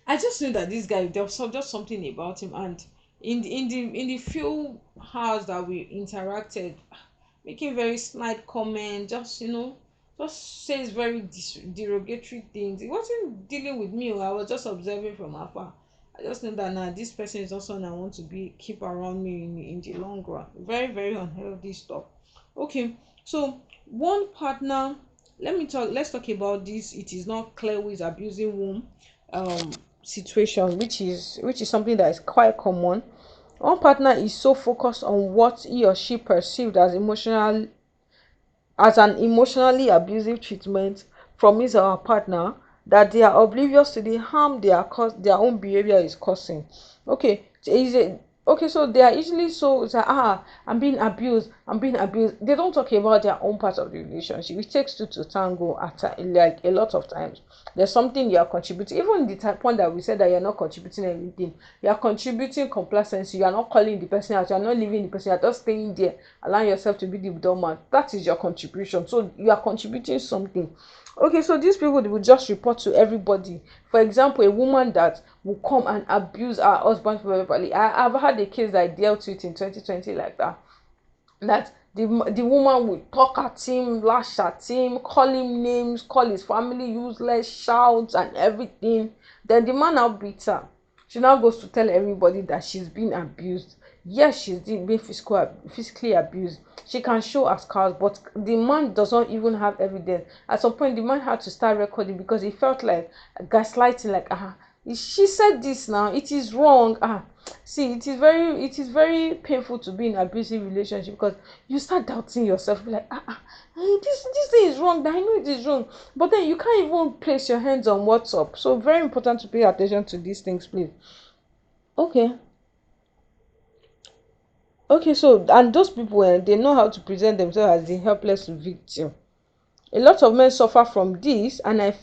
I just knew that this guy, there was just something about him, and in the few hours that we interacted, making very snide comment, just says very derogatory things. He wasn't dealing with me. I was just observing from afar. I just know that now this person is not someone I want to keep around me in the long run. Very, very unhealthy stuff. Okay, so one partner. Let's talk about this. It is not clear who is abusing whom. Situation, which is something that is quite common. One partner is so focused on what he or she perceived as an emotionally abusive treatment from his or her partner, that they are oblivious to the harm their own behavior is causing. Okay, so they are usually so it's like, I'm being abused, they don't talk about their own part of the relationship. It takes two to tango like a lot of times. There's something you are contributing, even the point that we said that you're not contributing anything. You are contributing complacency. You are not calling the person out, you are not leaving the person, you are just staying there, allowing yourself to be the doormat. That is your contribution. So you are contributing something. Okay, so these people, they will just report to everybody. For example, a woman that will come and abuse her husband verbally. I've had a case that I dealt with in 2020 like that. That the woman would talk at him, lash at him, call him names, call his family useless, shout and everything. Then the man now beats her. She now goes to tell everybody that she's been abused. Yes, she's been physically abused. She can show her scars, but the man does not even have evidence. At some point, the man had to start recording because he felt like gaslighting, like, she said this now, it is wrong. See, it is very painful to be in an abusive relationship because you start doubting yourself, like, this thing is wrong, I know it is wrong, but then you can't even place your hands on what's up. So very important to pay attention to these things, please. Okay. Okay, so and those people, they know how to present themselves as the helpless victim. A lot of men suffer from this, and I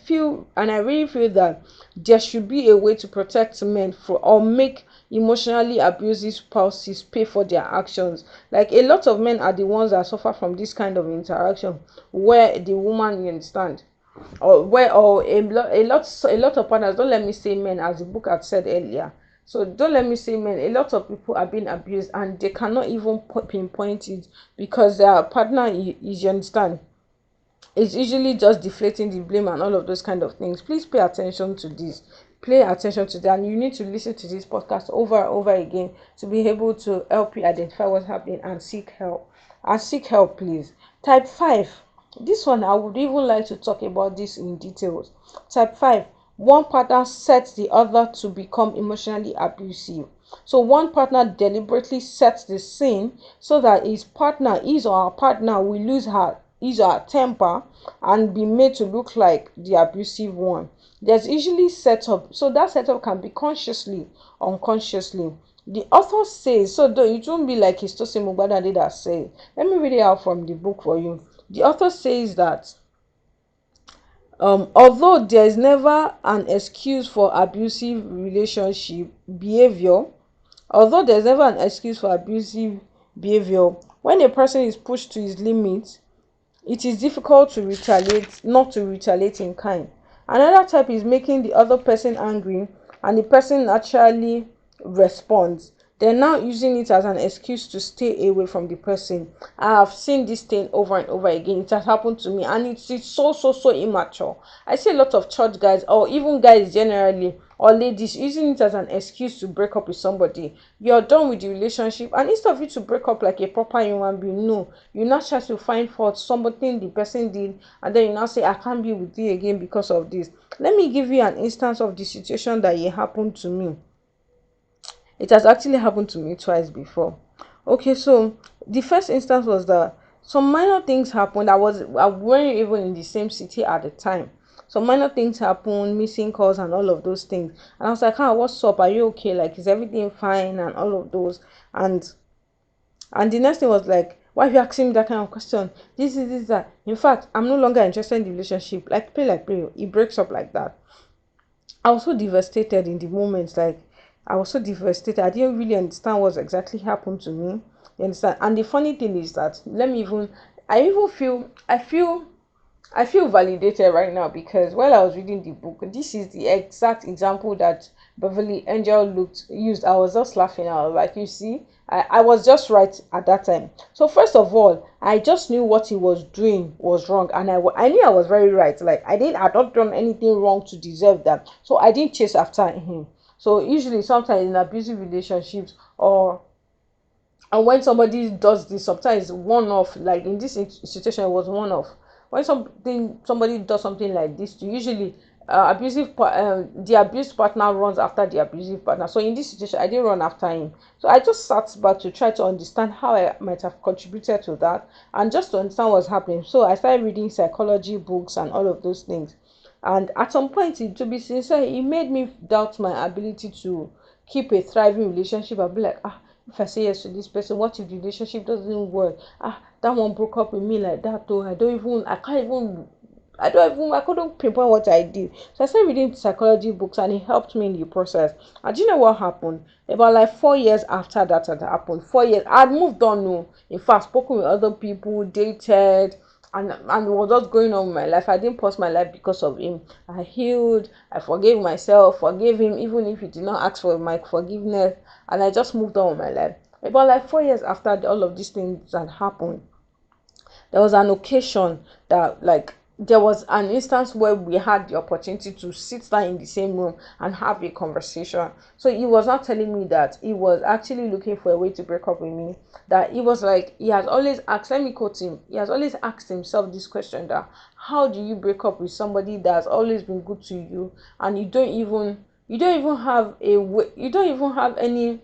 really feel that there should be a way to protect men for, or make emotionally abusive spouses pay for their actions. Like, a lot of men are the ones that suffer from this kind of interaction, where the woman, you understand, or where, or a lot of partners, don't let me say men, as the book had said earlier. So don't let me say men, a lot of people are being abused and they cannot even pinpoint it because their partner is, you understand, it's usually just deflating the blame and all of those kind of things. Please pay attention to this. Pay attention to that. And you need to listen to this podcast over and over again to be able to help you identify what's happening and seek help. And seek help, please. Type 5. This one, I would even like to talk about this in details. Type 5. One partner sets the other to become emotionally abusive. So one partner deliberately sets the scene so that his or her partner will lose his or her temper and be made to look like the abusive one. There's usually setup, so that setup can be consciously, unconsciously. The author says, so though it won't be like Histose Mugbadade that says. Let me read it out from the book for you. The author says that although there is never an excuse for abusive relationship behavior, although there's never an excuse for abusive behavior, when a person is pushed to his limits, it is difficult to retaliate, not to retaliate in kind. Another type is making the other person angry and the person naturally responds. They're now using it as an excuse to stay away from the person. I have seen this thing over and over again. It has happened to me and it's so immature. I see a lot of church guys, or even guys generally, or ladies, using it as an excuse to break up with somebody. You're done with the relationship, and instead of you to break up like a proper human being, no, you now try to find fault something the person did, and then you now say, I can't be with you again because of this. Let me give you an instance of the situation that it happened to me. It has actually happened to me twice before. Okay, so the first instance was that some minor things happened. I weren't even in the same city at the time. Some minor things happened, missing calls and all of those things. And I was like, what's up? Are you okay? Like, is everything fine? And all of those. And the next thing was like, why are you asking me that kind of question? This is this, that. In fact, I'm no longer interested in the relationship. Like play. It breaks up like that. I was so devastated in the moment. Like, I was so devastated. I didn't really understand what exactly happened to me. You understand? And the funny thing is that I feel validated right now because while I was reading the book, this is the exact example that Beverly Angel used. I was just laughing. I was like, you see, I was just right at that time. So first of all, I just knew what he was doing was wrong, and I knew I was very right. Like, I not done anything wrong to deserve that. So I didn't chase after him. So usually, sometimes in abusive relationships, or and when somebody does this, sometimes one off, like in this situation it was one off. When somebody does something like this, usually the abused partner runs after the abusive partner. So in this situation I didn't run after him, so I just sat back to try to understand how I might have contributed to that, and just to understand what's happening. So I started reading psychology books and all of those things. And at some point, to be sincere, it made me doubt my ability to keep a thriving relationship. I'll be like, if I say yes to this person, what if the relationship doesn't work? That one broke up with me like that, though. I couldn't pinpoint what I did. So I started reading psychology books and it helped me in the process. And do you know what happened? About like 4 years after that had happened, 4 years, I'd moved on. No, in fact, spoken with other people, dated, and was just going on with my life. I didn't pause my life because of him. I healed, I forgave myself, forgave him even if he did not ask for my forgiveness, and I just moved on with my life. About like 4 years after all of these things had happened, there was an occasion that, like, there was an instance where we had the opportunity to sit down in the same room and have a conversation. So he was not telling me that he was actually looking for a way to break up with me. That he was like, he has always asked, let me quote him, he has always asked himself this question, that how do you break up with somebody that has always been good to you, and you don't even have a way, you don't even have any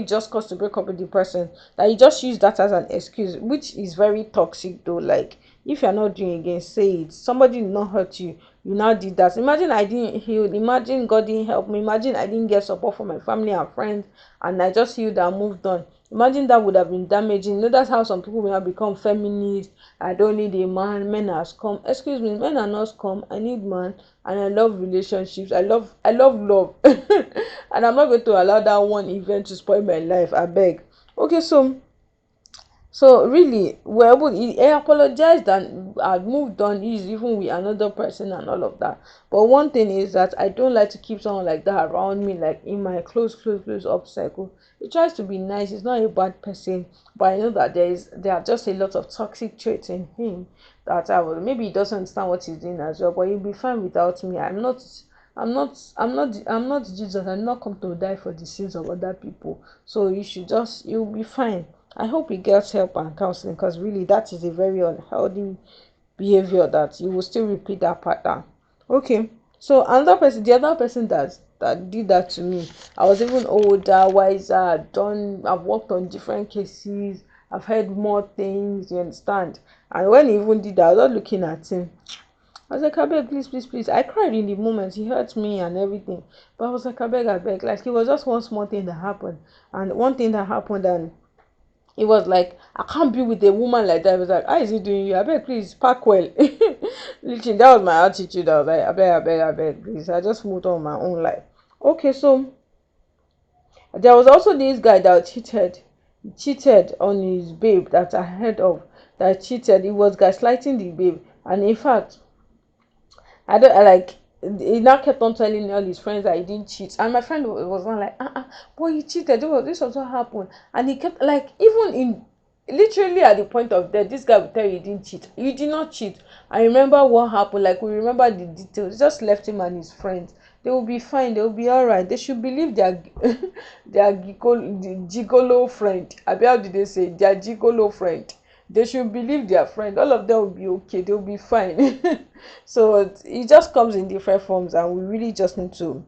just cause to break up with the person, that you just use that as an excuse, which is very toxic though. Like, if you're not doing again, say it. Somebody did not hurt you, you now did that. Imagine I didn't heal, imagine God didn't help me, imagine I didn't get support from my family and friends, and I just healed and moved on. Imagine that would have been damaging. That's how some people will now become feminists. I don't need a man, men has come. Excuse me, men are not come. I need man, and I love relationships. I love love. And I'm not going to allow that one event to spoil my life. I beg. Okay, so really, well, but he apologized and had moved on. He's even with another person and all of that. But one thing is that I don't like to keep someone like that around me, like in my close up circle. He tries to be nice. He's not a bad person, but I know that there are just a lot of toxic traits in him that I will, maybe he doesn't understand what he's doing as well. But he'll be fine without me. I'm not Jesus. I'm not come to die for the sins of other people. So you'll be fine. I hope he gets help and counseling, because really that is a very unhealthy behavior, that you will still repeat that pattern. Okay. So the other person that did that to me, I was even older, wiser, I've worked on different cases, I've heard more things, you understand? And when he even did that, I was not looking at him. I was like, I beg, please, please, please. I cried in the moment. He hurt me and everything. But I was like, I beg. Like, it was just one small thing that happened. And one thing that happened, and it was like, I can't be with a woman like that. It was like, how is he doing you? I beg, please, pack well. Literally, that was my attitude. I was like, I beg, please. I just moved on my own life. Okay, so there was also this guy that cheated on his babe, that I heard of, that cheated. He was gaslighting the babe. And in fact, I don't I like he now kept on telling all his friends that he didn't cheat, and my friend was not like, boy, you cheated. This was what happened, and he kept, like, even in literally at the point of death, this guy would tell you he didn't cheat. You did not cheat. I remember what happened. Like, we remember the details. Just left him and his friends. They will be fine. They will be all right. They should believe their their gigolo friend. How did they say their gigolo friend? They should believe their friend. All of them will be okay. They'll be fine. So it just comes in different forms, and we really just need to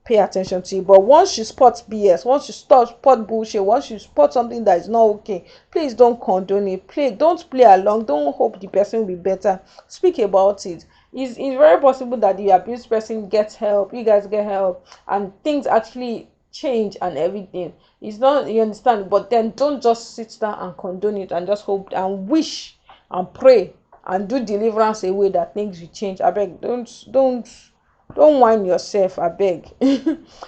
pay attention to it. But once you spot BS, once you start spot bullshit, once you spot something that is not okay, please don't condone it. Don't play along. Don't hope the person will be better. Speak about it. It's very possible that the abused person gets help, you guys get help, and things actually change and everything. It's not, you understand, but then don't just sit down and condone it and just hope and wish and pray and do deliverance away that things will change. I beg, don't whine yourself, I beg.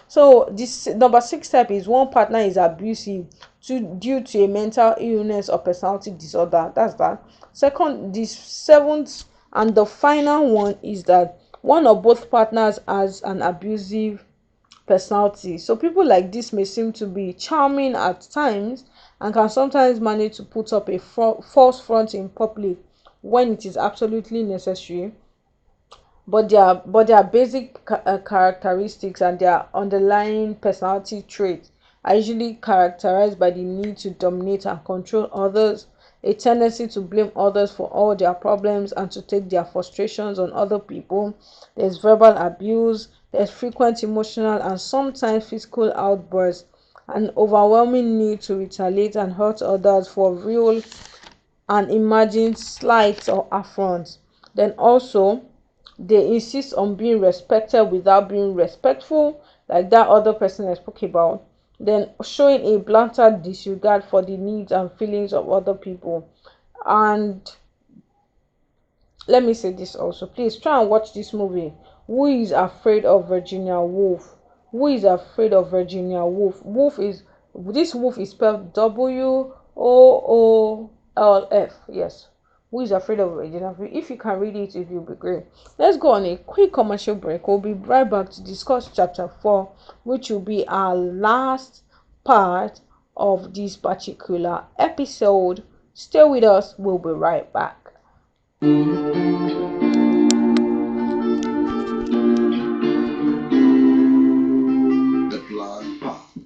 So this number 6 type is one partner is abusive due to a mental illness or personality disorder. That's that. Second, the seventh and the final one is that one or both partners has an abusive personality. So people like this may seem to be charming at times and can sometimes manage to put up a false front in public when it is absolutely necessary, but their basic characteristics and their underlying personality traits are usually characterized by the need to dominate and control others, a tendency to blame others for all their problems and to take their frustrations on other people. There's verbal abuse, there's frequent emotional and sometimes physical outbursts, an overwhelming need to retaliate and hurt others for real and imagined slights or affronts. Then also, they insist on being respected without being respectful, like that other person I spoke about. Then showing a blatant disregard for the needs and feelings of other people. And let me say this also, please try and watch this movie. Who is afraid of Virginia Woolf? Who is afraid of Virginia Woolf? Wolf is, this wolf is spelled W O O F, yes. Who is afraid of Regina? If you can read it, it will be great. Let's go on a quick commercial break. We'll be right back to discuss chapter 4, which will be our last part of this particular episode. Stay with us, we'll be right back. The Blonde Path.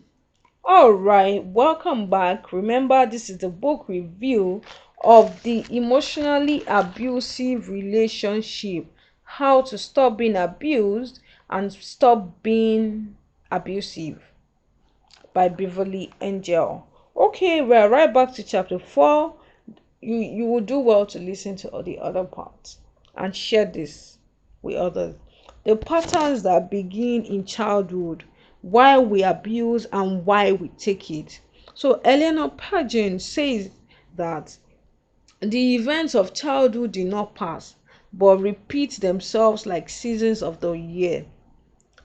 All right, welcome back. Remember, this is the book review of The Emotionally Abusive Relationship: How to Stop Being Abused and Stop Being Abusive by Beverly Angel. Okay, we're right back to chapter 4. You will do well to listen to the other parts and share this with others. The patterns that begin in childhood, why we abuse and why we take it. So Eleanor Pageant says that the events of childhood do not pass but repeat themselves like seasons of the year.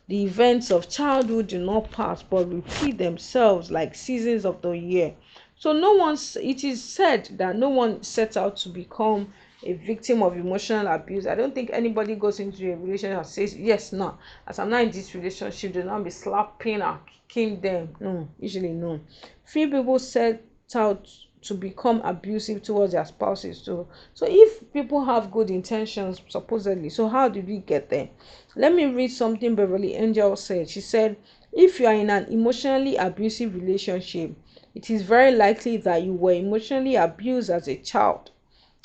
The events of childhood do not pass but repeat themselves like seasons of the year. So it is said that no one sets out to become a victim of emotional abuse. I don't think anybody goes into a relationship and says, yes, no, as I'm not in this relationship, do not be slapping or kicking them. No, usually no. Few people set out to become abusive towards their spouses too. So if people have good intentions, supposedly, so how did we get there? Let me read something Beverly Angel said. She said, if you are in an emotionally abusive relationship, it is very likely that you were emotionally abused as a child.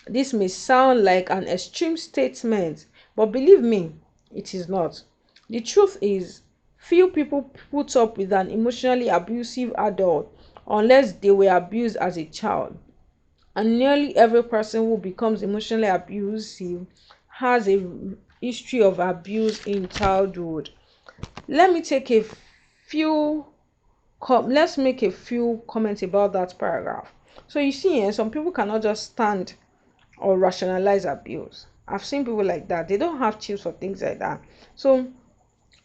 This may sound like an extreme statement, but believe me, it is not. The truth is, few people put up with an emotionally abusive adult unless they were abused as a child. And nearly every person who becomes emotionally abusive has a history of abuse in childhood. Let me take a few let's make a few comments about that paragraph. So you see, some people cannot just stand or rationalize abuse. I've seen people like that. They don't have chips for things like that. So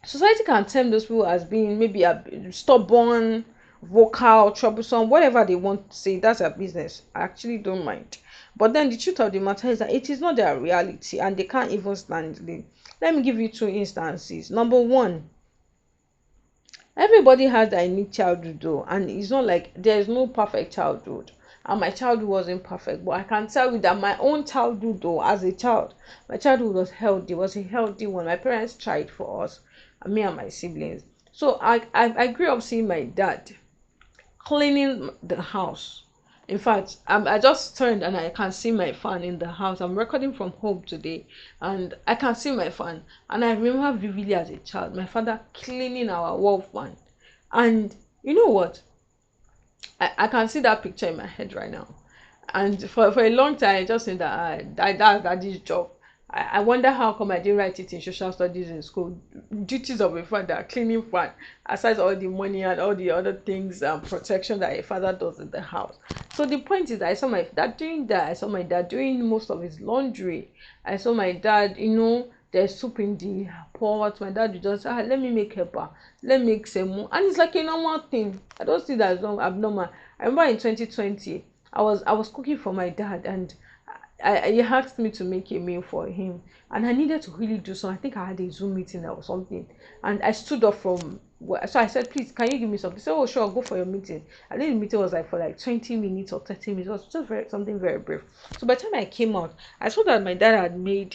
society can term those people as being maybe stubborn, vocal, troublesome, whatever they want to say. That's their business. I actually don't mind. But then the truth of the matter is that it is not their reality and they can't even stand it. Let me give you two instances. Number one, everybody has their unique childhood though, and it's not like there's no perfect childhood. And my childhood wasn't perfect, but I can tell you that my own childhood though, as a child, my childhood was healthy, was a healthy one. My parents tried for us, me and my siblings. So I grew up seeing my dad cleaning the house. In fact, I just turned and I can see my fan in the house. I'm recording from home today and I can see my fan. And I remember vividly as a child, my father cleaning our wall fan. And you know what? I can see that picture in my head right now. And for a long time, I just think that's daddy's job. I wonder how come I didn't write it in social studies in school. Duties of a father, cleaning fan, aside all the money and all the other things and protection that a father does in the house. So the point is, I saw my dad doing that. I saw my dad doing most of his laundry. I saw my dad, there's soup in the pot. My dad would just say, let me make helper, let me make some more. And it's like a normal thing. I don't see that as abnormal. I remember in 2020, I was cooking for my dad and he asked me to make a meal for him and I needed to really do something. I think I had a Zoom meeting or something and I stood up from so I said, please, can you give me something? He said, oh sure, I'll go for your meeting. I think the meeting was like for like 20 minutes or 30 minutes. It was just something very brief. So by the time I came out, I saw that my dad had made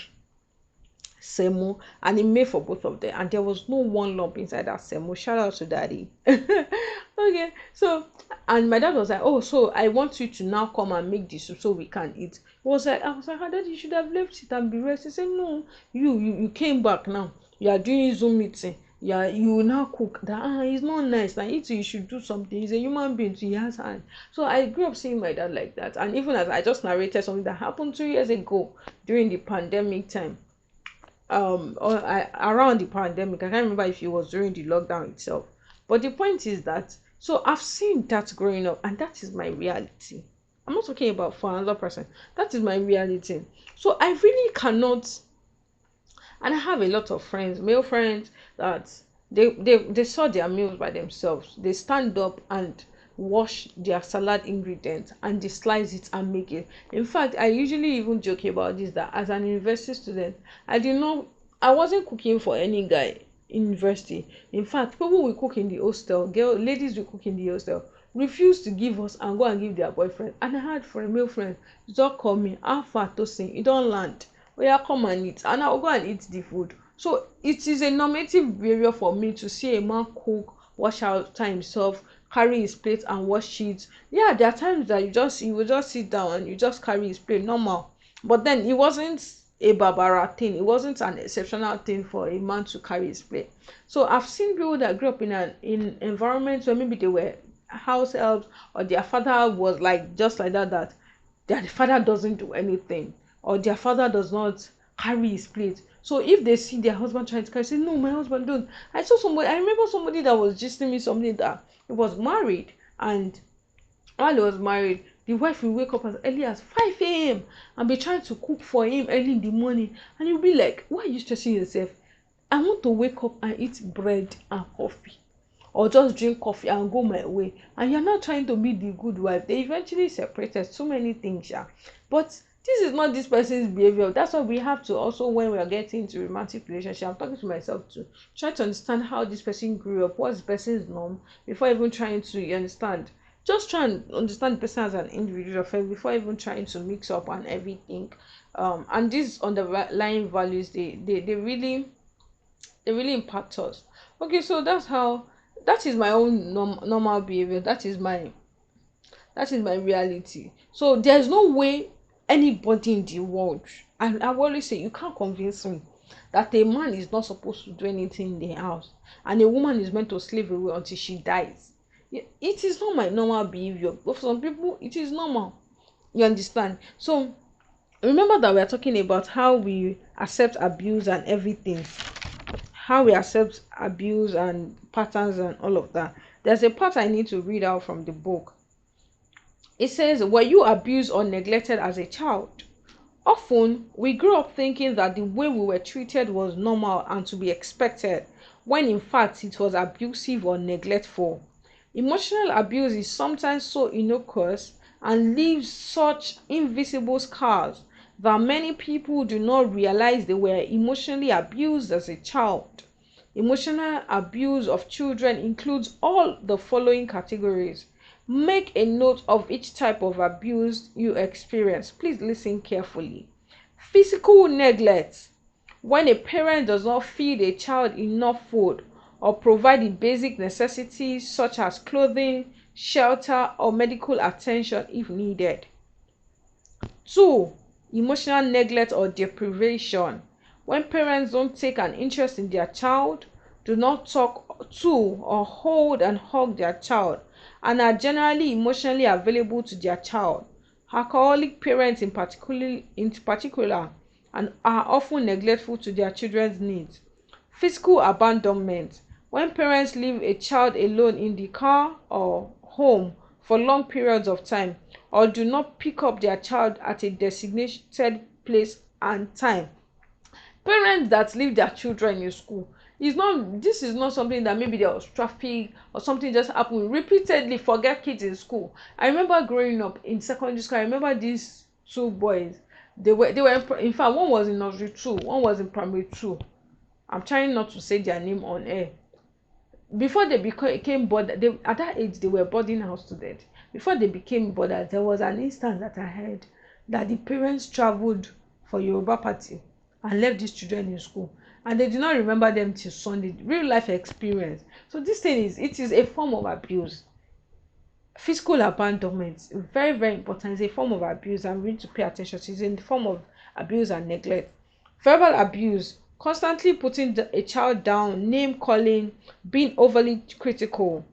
semo and he made for both of them and there was no one lump inside that semo. Shout out to daddy. Okay, so and my dad was like, oh, so I want you to now come and make the soup so we can eat. I was like, oh, dad, you should have left it and be rest. He said, no, you came back now, you are doing Zoom meeting, yeah, you will now cook. That it's not nice now. You should do something. He's a human being, so he has hand. So I grew up seeing my dad like that. And even as I just narrated something that happened 2 years ago during the pandemic time, around the pandemic, I can't remember if it was during the lockdown itself, but the point is that, so I've seen that growing up and that is my reality. I'm not talking about for another person. That is my reality. So I really cannot, and I have a lot of friends, male friends, that they saw their meals by themselves. They stand up and wash their salad ingredients and they slice it and make it. In fact, I usually even joke about this, that as an university student, I wasn't cooking for any guy in university. In fact, people will cook in the hostel, ladies will cook in the hostel, refuse to give us and go and give their boyfriend. And I had for a male friend, just call me, how far to sing, you don't land. Oh yeah, come and eat. And I'll go and eat the food. So it is a normative behavior for me to see a man cook, wash out himself, carry his plate and wash it. Yeah, there are times that you will just sit down and you just carry his plate normal. But then it wasn't a barbara thing. It wasn't an exceptional thing for a man to carry his plate. So I've seen people that grew up in an environment where maybe they were house helps, or their father was like just like that their father doesn't do anything, or their father does not carry his plate. So if they see their husband trying to carry, say, no, my husband don't. I remember somebody that was gisting me something, that he was married, and while he was married, the wife will wake up as early as 5 a.m. and be trying to cook for him early in the morning. And he'll be like, why are you stressing yourself? I want to wake up and eat bread and coffee, or just drink coffee and go my way. And you're not trying to be the good wife. They eventually separated, so many things, yeah. But this is not this person's behavior. That's why we have to also, when we are getting into romantic relationship, I'm talking to myself to try to understand how this person grew up, what's the person's norm, before even trying to, you understand, just try and understand the person as an individual first before even trying to mix up and everything. And these underlying values, they really impact us. Okay, so that is my own normal behavior. That is my reality. So there's no way anybody in the world, and I always say, you can't convince me that a man is not supposed to do anything in the house and a woman is meant to slave away until she dies. It is not my normal behavior, but for some people it is normal. You understand? So remember that we are talking about how we accept abuse and everything, how we accept abuse and patterns and all of that. There's a part I need to read out from the book. It says, were you abused or neglected as a child? Often, we grew up thinking that the way we were treated was normal and to be expected, when in fact it was abusive or neglectful. Emotional abuse is sometimes so innocuous and leaves such invisible scars that many people do not realize they were emotionally abused as a child. Emotional abuse of children includes all the following categories. Make a note of each type of abuse you experience. Please listen carefully. Physical neglect. When a parent does not feed a child enough food or provide the basic necessities such as clothing, shelter, or medical attention if needed. 2. Emotional neglect or deprivation. When parents don't take an interest in their child, do not talk to or hold and hug their child, and are generally emotionally available to their child. Alcoholic parents in particular and are often neglectful to their children's needs. Physical abandonment. When parents leave a child alone in the car or home for long periods of time, or do not pick up their child at a designated place and time. Parents that leave their children in school, this is not something that maybe there was traffic or something just happened repeatedly, forget kids in school. I remember growing up in secondary school. I remember these two boys. They were in fact, one was in nursery 2, one was in primary 2. I'm trying not to say their name on air. Before they became bothered, at that age they were boarding house students. Before they became bothered, there was an instance that I heard that the parents traveled for Yoruba party and left these children in school, and they did not remember them till Sunday. Real life experience. So this thing is a form of abuse. Physical abandonment, very very important, is a form of abuse, and we need to pay attention to. It's in the form of abuse and neglect. Verbal abuse, constantly putting a child down, name calling, being overly critical.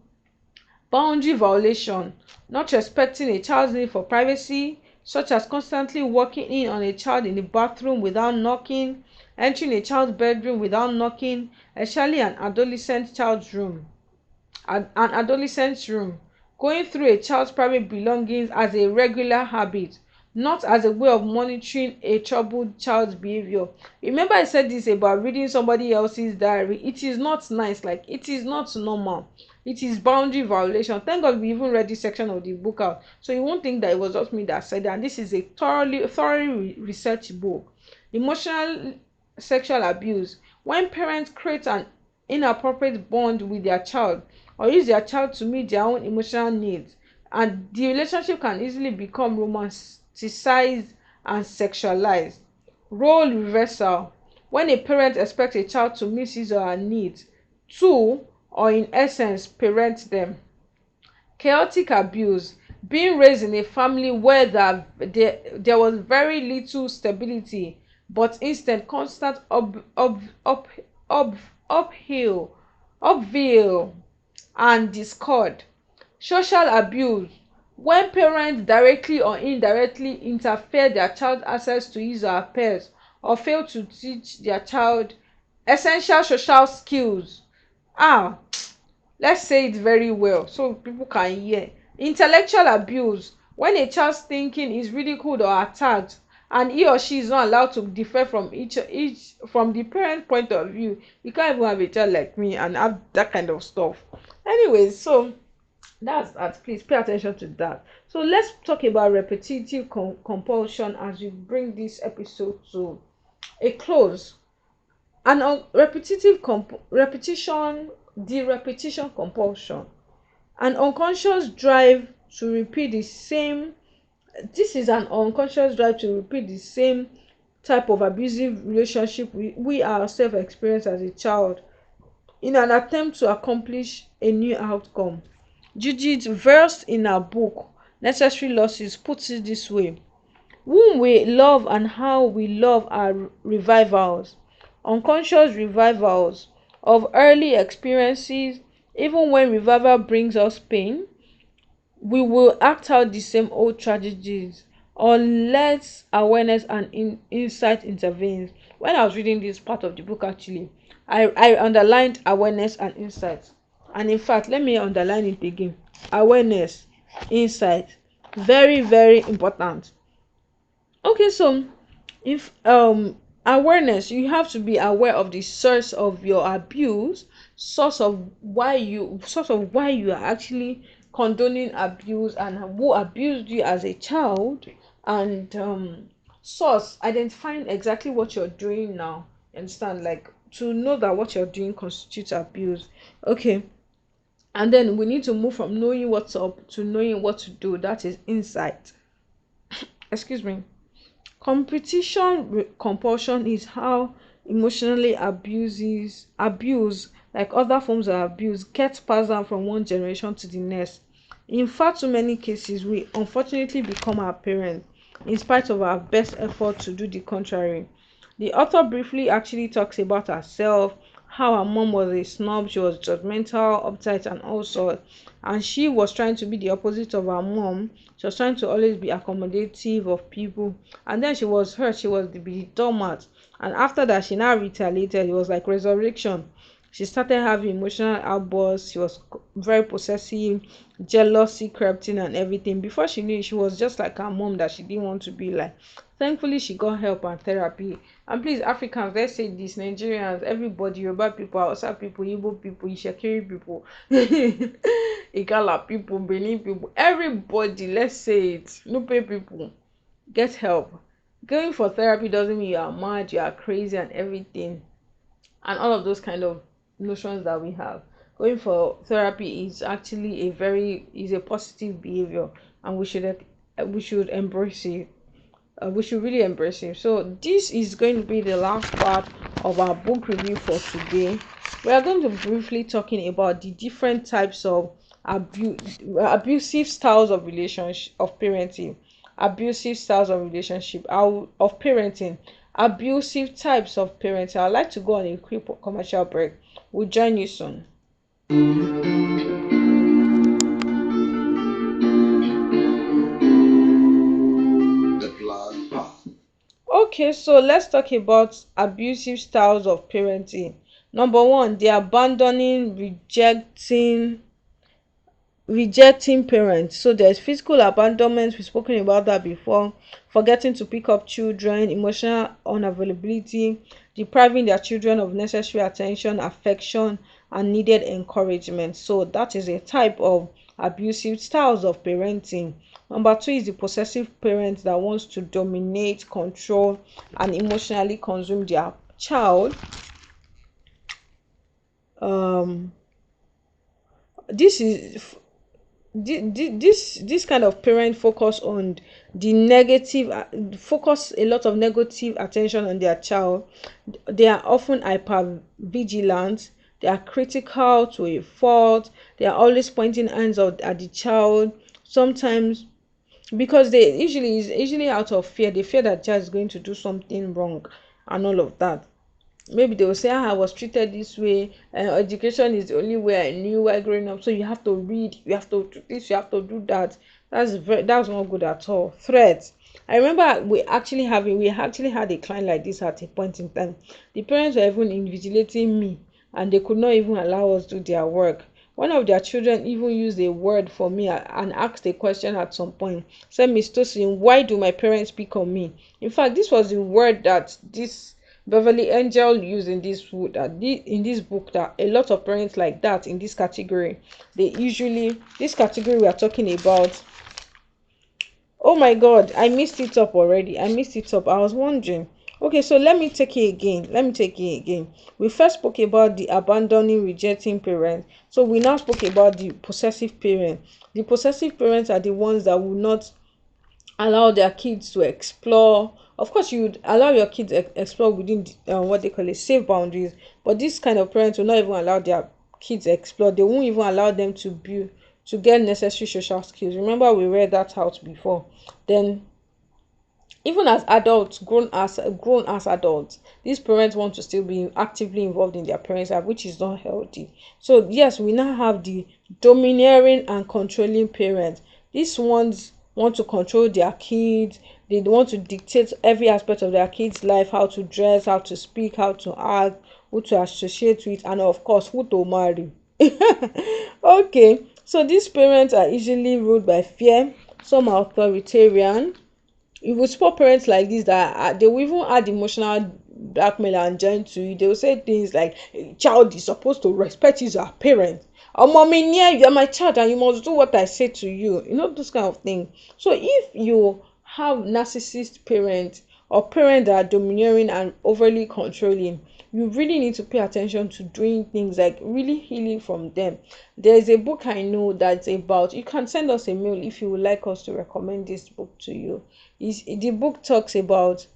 Boundary violation, not respecting a child's need for privacy, such as constantly walking in on a child in the bathroom without knocking, entering a child's bedroom without knocking, especially an adolescent's room, going through a child's private belongings as a regular habit, not as a way of monitoring a troubled child's behavior. Remember I said this about reading somebody else's diary. It is not nice, like it is not normal. it is boundary violation. Thank God we even read this section of the book out, so you won't think that it was just me that said that. And this is a thoroughly researched book. Emotional sexual abuse: when parents create an inappropriate bond with their child or use their child to meet their own emotional needs, and the relationship can easily become romanticized and sexualized. Role reversal: when a parent expects a child to meet his or her needs to, or in essence, parent them. Chaotic abuse: being raised in a family where there was very little stability, but instead constant up, uphill, uphill and discord. Social abuse: when parents directly or indirectly interfere their child access to his or her peers, or fail to teach their child essential social skills. Ah, let's say it very well so people can hear. Intellectual abuse: when a child's thinking is ridiculed or attacked, and he or she is not allowed to differ from each from the parent point of view. You can't even have a child like me and have that kind of stuff. Anyways, so that's that. Please pay attention to that. So let's talk about repetitive compulsion as we bring this episode to a close. And repetition, the repetition compulsion, an unconscious drive to repeat the same. This is an unconscious drive to repeat the same type of abusive relationship we ourselves experienced as a child, in an attempt to accomplish a new outcome. Judith, versed in her book Necessary Losses, puts it this way: whom we love and how we love are revivals, unconscious revivals of early experiences. Even when revival brings us pain, we will act out the same old tragedies unless awareness and insight intervenes. When I was reading this part of the book, actually, I underlined awareness and insight. And in fact, let me underline it again: awareness, insight. Very, very important. Okay, so if awareness, you have to be aware of the source of your abuse, source of why you are actually condoning abuse, and who abused you as a child, and source, identifying exactly what you're doing now. Understand, like, to know that what you're doing constitutes abuse. Okay, and then we need to move from knowing what's up to knowing what to do. That is insight. Excuse me. Compulsion is how emotionally abuse, like other forms of abuse, gets passed down from one generation to the next. In far too many cases, we unfortunately become our parents, in spite of our best effort to do the contrary. The author briefly actually talks about herself, how her mom was a snob, she was judgmental, uptight, and all sorts. And she was trying to be the opposite of her mom. She was trying to always be accommodative of people. And then she was hurt, she was the doormat. And after that, she now retaliated. It was like resurrection. She started having emotional outbursts. She was very possessive, jealousy crept in, and everything. Before she knew it, she was just like her mom that she didn't want to be like. Thankfully, she got help and therapy. And please, Africans, let's say this: Nigerians, everybody, Yoruba people, Hausa people, Igbo people, Ishekiri people, Igala people, Benin people, everybody, let's say it, Nupe people, get help. Going for therapy doesn't mean you are mad, you are crazy, and everything, and all of those kind of notions that we have. Going for therapy is actually is a positive behavior, and we should embrace it. We should really embrace it. So this is going to be the last part of our book review for today. We are going to briefly talking about the different types of abusive styles of relationship, of parenting, abusive styles of relationship, of parenting, abusive types of parenting. I'd like to go on a quick commercial break. We'll join you soon. The blood path. Okay, so let's talk about abusive styles of parenting. Number one, the abandoning, rejecting parents. So there's physical abandonment, we've spoken about that before, forgetting to pick up children, emotional unavailability, depriving their children of necessary attention, affection, and needed encouragement. So that is a type of abusive styles of parenting. Number two is the possessive parent that wants to dominate, control, and emotionally consume their child. Um, this is this kind of parent focus on the negative, focus a lot of negative attention on their child. They are often hyper vigilant, they are critical to a fault, they are always pointing hands at the child. Sometimes, because they usually out of fear, they fear that child is going to do something wrong and all of that. Maybe they will say, I was treated this way, and education is the only way I knew while growing up, so you have to read, you have to do this, you have to do that. That's not good at all. Threats. I remember we actually had a client like this at a point in time. The parents were even invigilating me, and they could not even allow us to do their work. One of their children even used a word for me and asked a question at some point. Said, Miss Tosin, why do my parents pick on me? In fact, this was the word that this Beverly Angel used in in this book, that a lot of parents like that in this category, they usually, this category we are talking about. Oh my god, I missed it up already. I missed it up. I was wondering. Okay, so let me take it again. We first spoke about the abandoning, rejecting parent. So we now spoke about the possessive parent. The possessive parents are the ones that will not allow their kids to explore. Of course, you would allow your kids explore within what they call it, safe boundaries. But this kind of parents will not even allow their kids explore. They won't even allow them to get necessary social skills. Remember, we read that out before. Then, even as adults, grown as adults, these parents want to still be actively involved in their parents' life, which is not healthy. So yes, we now have the domineering and controlling parents. These ones want to control their kids. They want to dictate every aspect of their kids' life: how to dress, how to speak, how to act, who to associate with, and of course who to marry. Okay, so these parents are easily ruled by fear. Some are authoritarian. You will spot parents like this that they will even add emotional blackmail and join to it. They will say things like, "A child is supposed to respect his parent. Oh, mommy, near you are my child and you must do what I say to you." You know, those kind of things. So if you have narcissist parents or parents that are domineering and overly controlling, you really need to pay attention to doing things like really healing from them. There's a book I know that's about, you can send us a mail if you would like us to recommend this book to you. The book talks about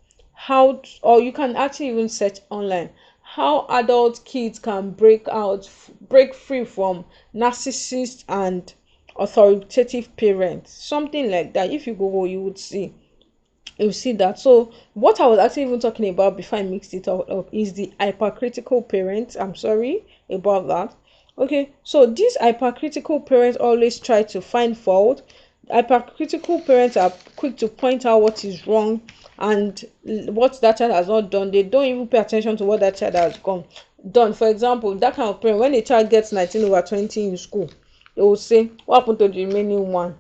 or you can actually even search online, how adult kids can break free from narcissist and authoritative parents, something like that. If you Google, you see that. So what I was actually even talking about before I mixed it all up is the hypercritical parents. I'm sorry about that. Okay, so these hypercritical parents always try to find fault. Hypercritical parents are quick to point out what is wrong and what that child has not done. They don't even pay attention to what that child has done. For example, that kind of parent, when a child gets 19/20 in school, they will say, what happened to the remaining one?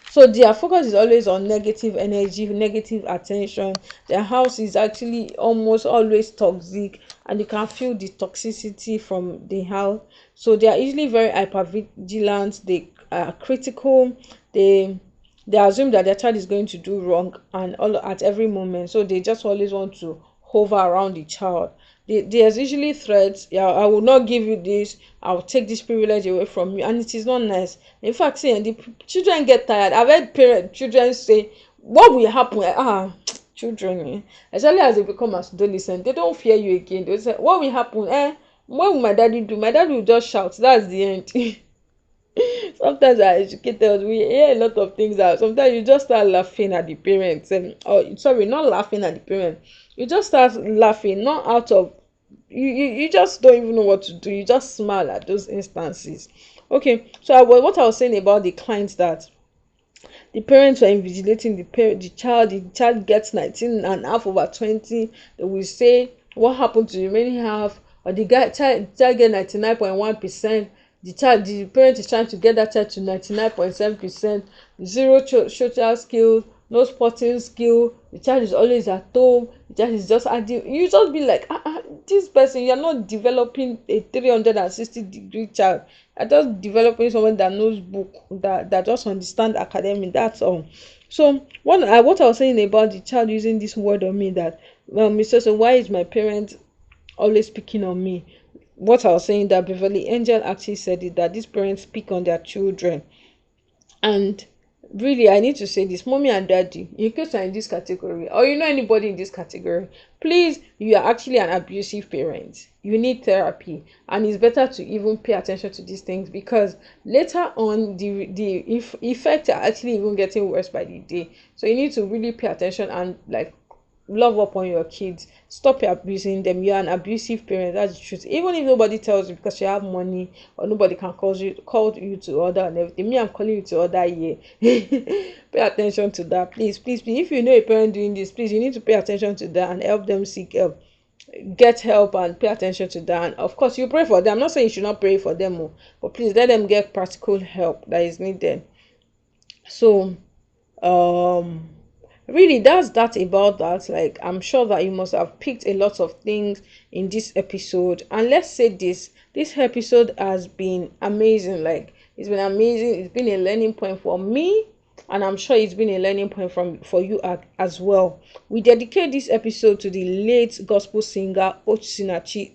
So their focus is always on negative energy, negative attention. Their house is actually almost always toxic, and you can feel the toxicity from the house. So they are usually very hyper vigilant. They are critical. They assume that their child is going to do wrong and all at every moment. So they just always want to hover around the child. There's usually threats. Yeah, I will not give you this. I'll take this privilege away from you, and it is not nice. In fact, see, and the children get tired. I've heard children say, "What will happen?" Children, especially as they become adolescent, they don't fear you again. They say, "What will happen? What will my daddy do?" My dad will just shout. That's the end. Sometimes as educators we hear a lot of things that sometimes you just start laughing at the parents, or sorry, not laughing at the parents, you just start laughing, not out of you just don't even know what to do, you just smile at those instances. Okay, so what I was saying about the clients, that the parents were invigilating the child gets 19.5/20. They will say, what happened to the remaining half? Or the child get 99.1%. The parent is trying to get that child to 99.7%. Zero social skills, no sporting skill. The child is always at home. The child is just acting. You just be like, this person, you're not developing a 360-degree child. You're just developing someone that knows book, that just understand academic. That's all. So what I was saying about the child using this word on me, that, well, Mr. So why is my parent always picking on me? What I was saying, that Beverly Angel actually said it, that these parents pick on their children. And really, I need to say this, mommy and daddy, in case you're in this category, or you know anybody in this category, please, you are actually an abusive parent. You need therapy, and it's better to even pay attention to these things, because later on the effects are actually even getting worse by the day. So you need to really pay attention and, like, love up on your kids. Stop abusing them. You're an abusive parent, that's the truth. Even if nobody tells you, because you have money, or nobody can call you to order and everything. Me, I'm calling you to order here. Pay attention to that, please, please, please. If you know a parent doing this, please, you need to pay attention to that and help them seek help. Get help and pay attention to that. And of course, you pray for them. I'm not saying you should not pray for them, but please let them get practical help that is needed. So, um really, that's that about that. Like, I'm sure that you must have picked a lot of things in this episode. And let's say this episode has been amazing. Like, it's been amazing. It's been a learning point for me, and I'm sure it's been a learning point for you as well. We dedicate this episode to the late gospel singer Osinachi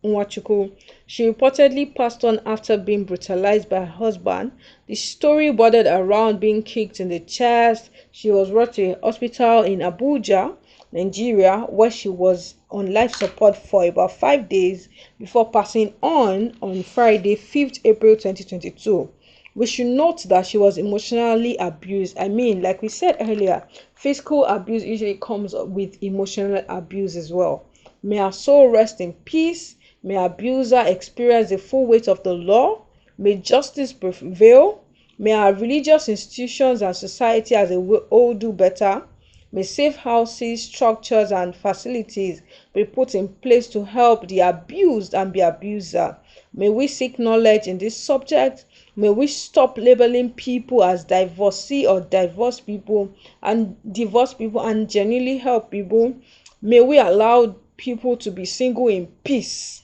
Nwachukwu. She reportedly passed on after being brutalized by her husband. The story bordered around being kicked in the chest. She was brought to a hospital in Abuja, Nigeria, where she was on life support for about 5 days before passing on Friday, 5th April 2022. We should note that she was emotionally abused. I mean, like we said earlier, physical abuse usually comes with emotional abuse as well. May her soul rest in peace. May abuser experience the full weight of the law. May justice prevail. May our religious institutions and society as a whole do better. May safe houses, structures, and facilities be put in place to help the abused and the abuser. May we seek knowledge in this subject. May we stop labeling people as divorcee or divorced people and divorced people, and genuinely help people. May we allow people to be single in peace.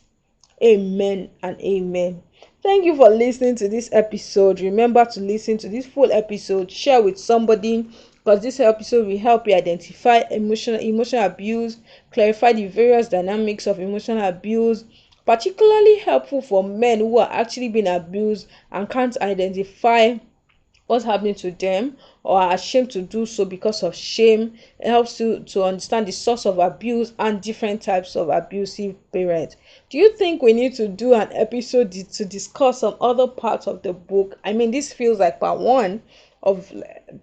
Amen and amen. Thank you for listening to this episode. Remember to listen to this full episode, share with somebody, because this episode will help you identify emotional abuse, clarify the various dynamics of emotional abuse, particularly helpful for men who are actually being abused and can't identify what's happening to them, or are ashamed to do so because of shame. It helps you to understand the source of abuse and different types of abusive parents. Do you think we need to do an episode to discuss some other parts of the book? I mean, this feels like part one of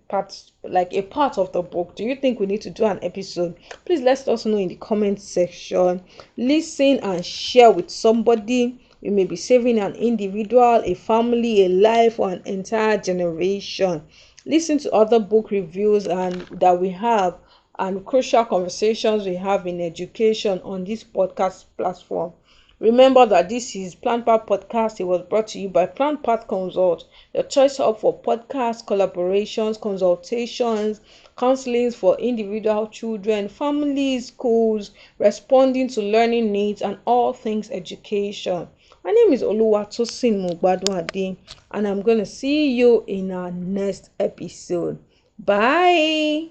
parts, like a part of the book. Do you think we need to do an episode? Please let us know in the comment section. Listen and share with somebody. You may be saving an individual, a family, a life, or an entire generation. Listen to other book reviews and that we have, and crucial conversations we have in education on this podcast platform. Remember that this is Plant Path Podcast. It was brought to you by Plant Path Consult, your choice hub for podcasts, collaborations, consultations, counseling for individual children, families, schools, responding to learning needs, and all things education. My name is Oluwatosin Mugbadwade, and I'm going to see you in our next episode. Bye.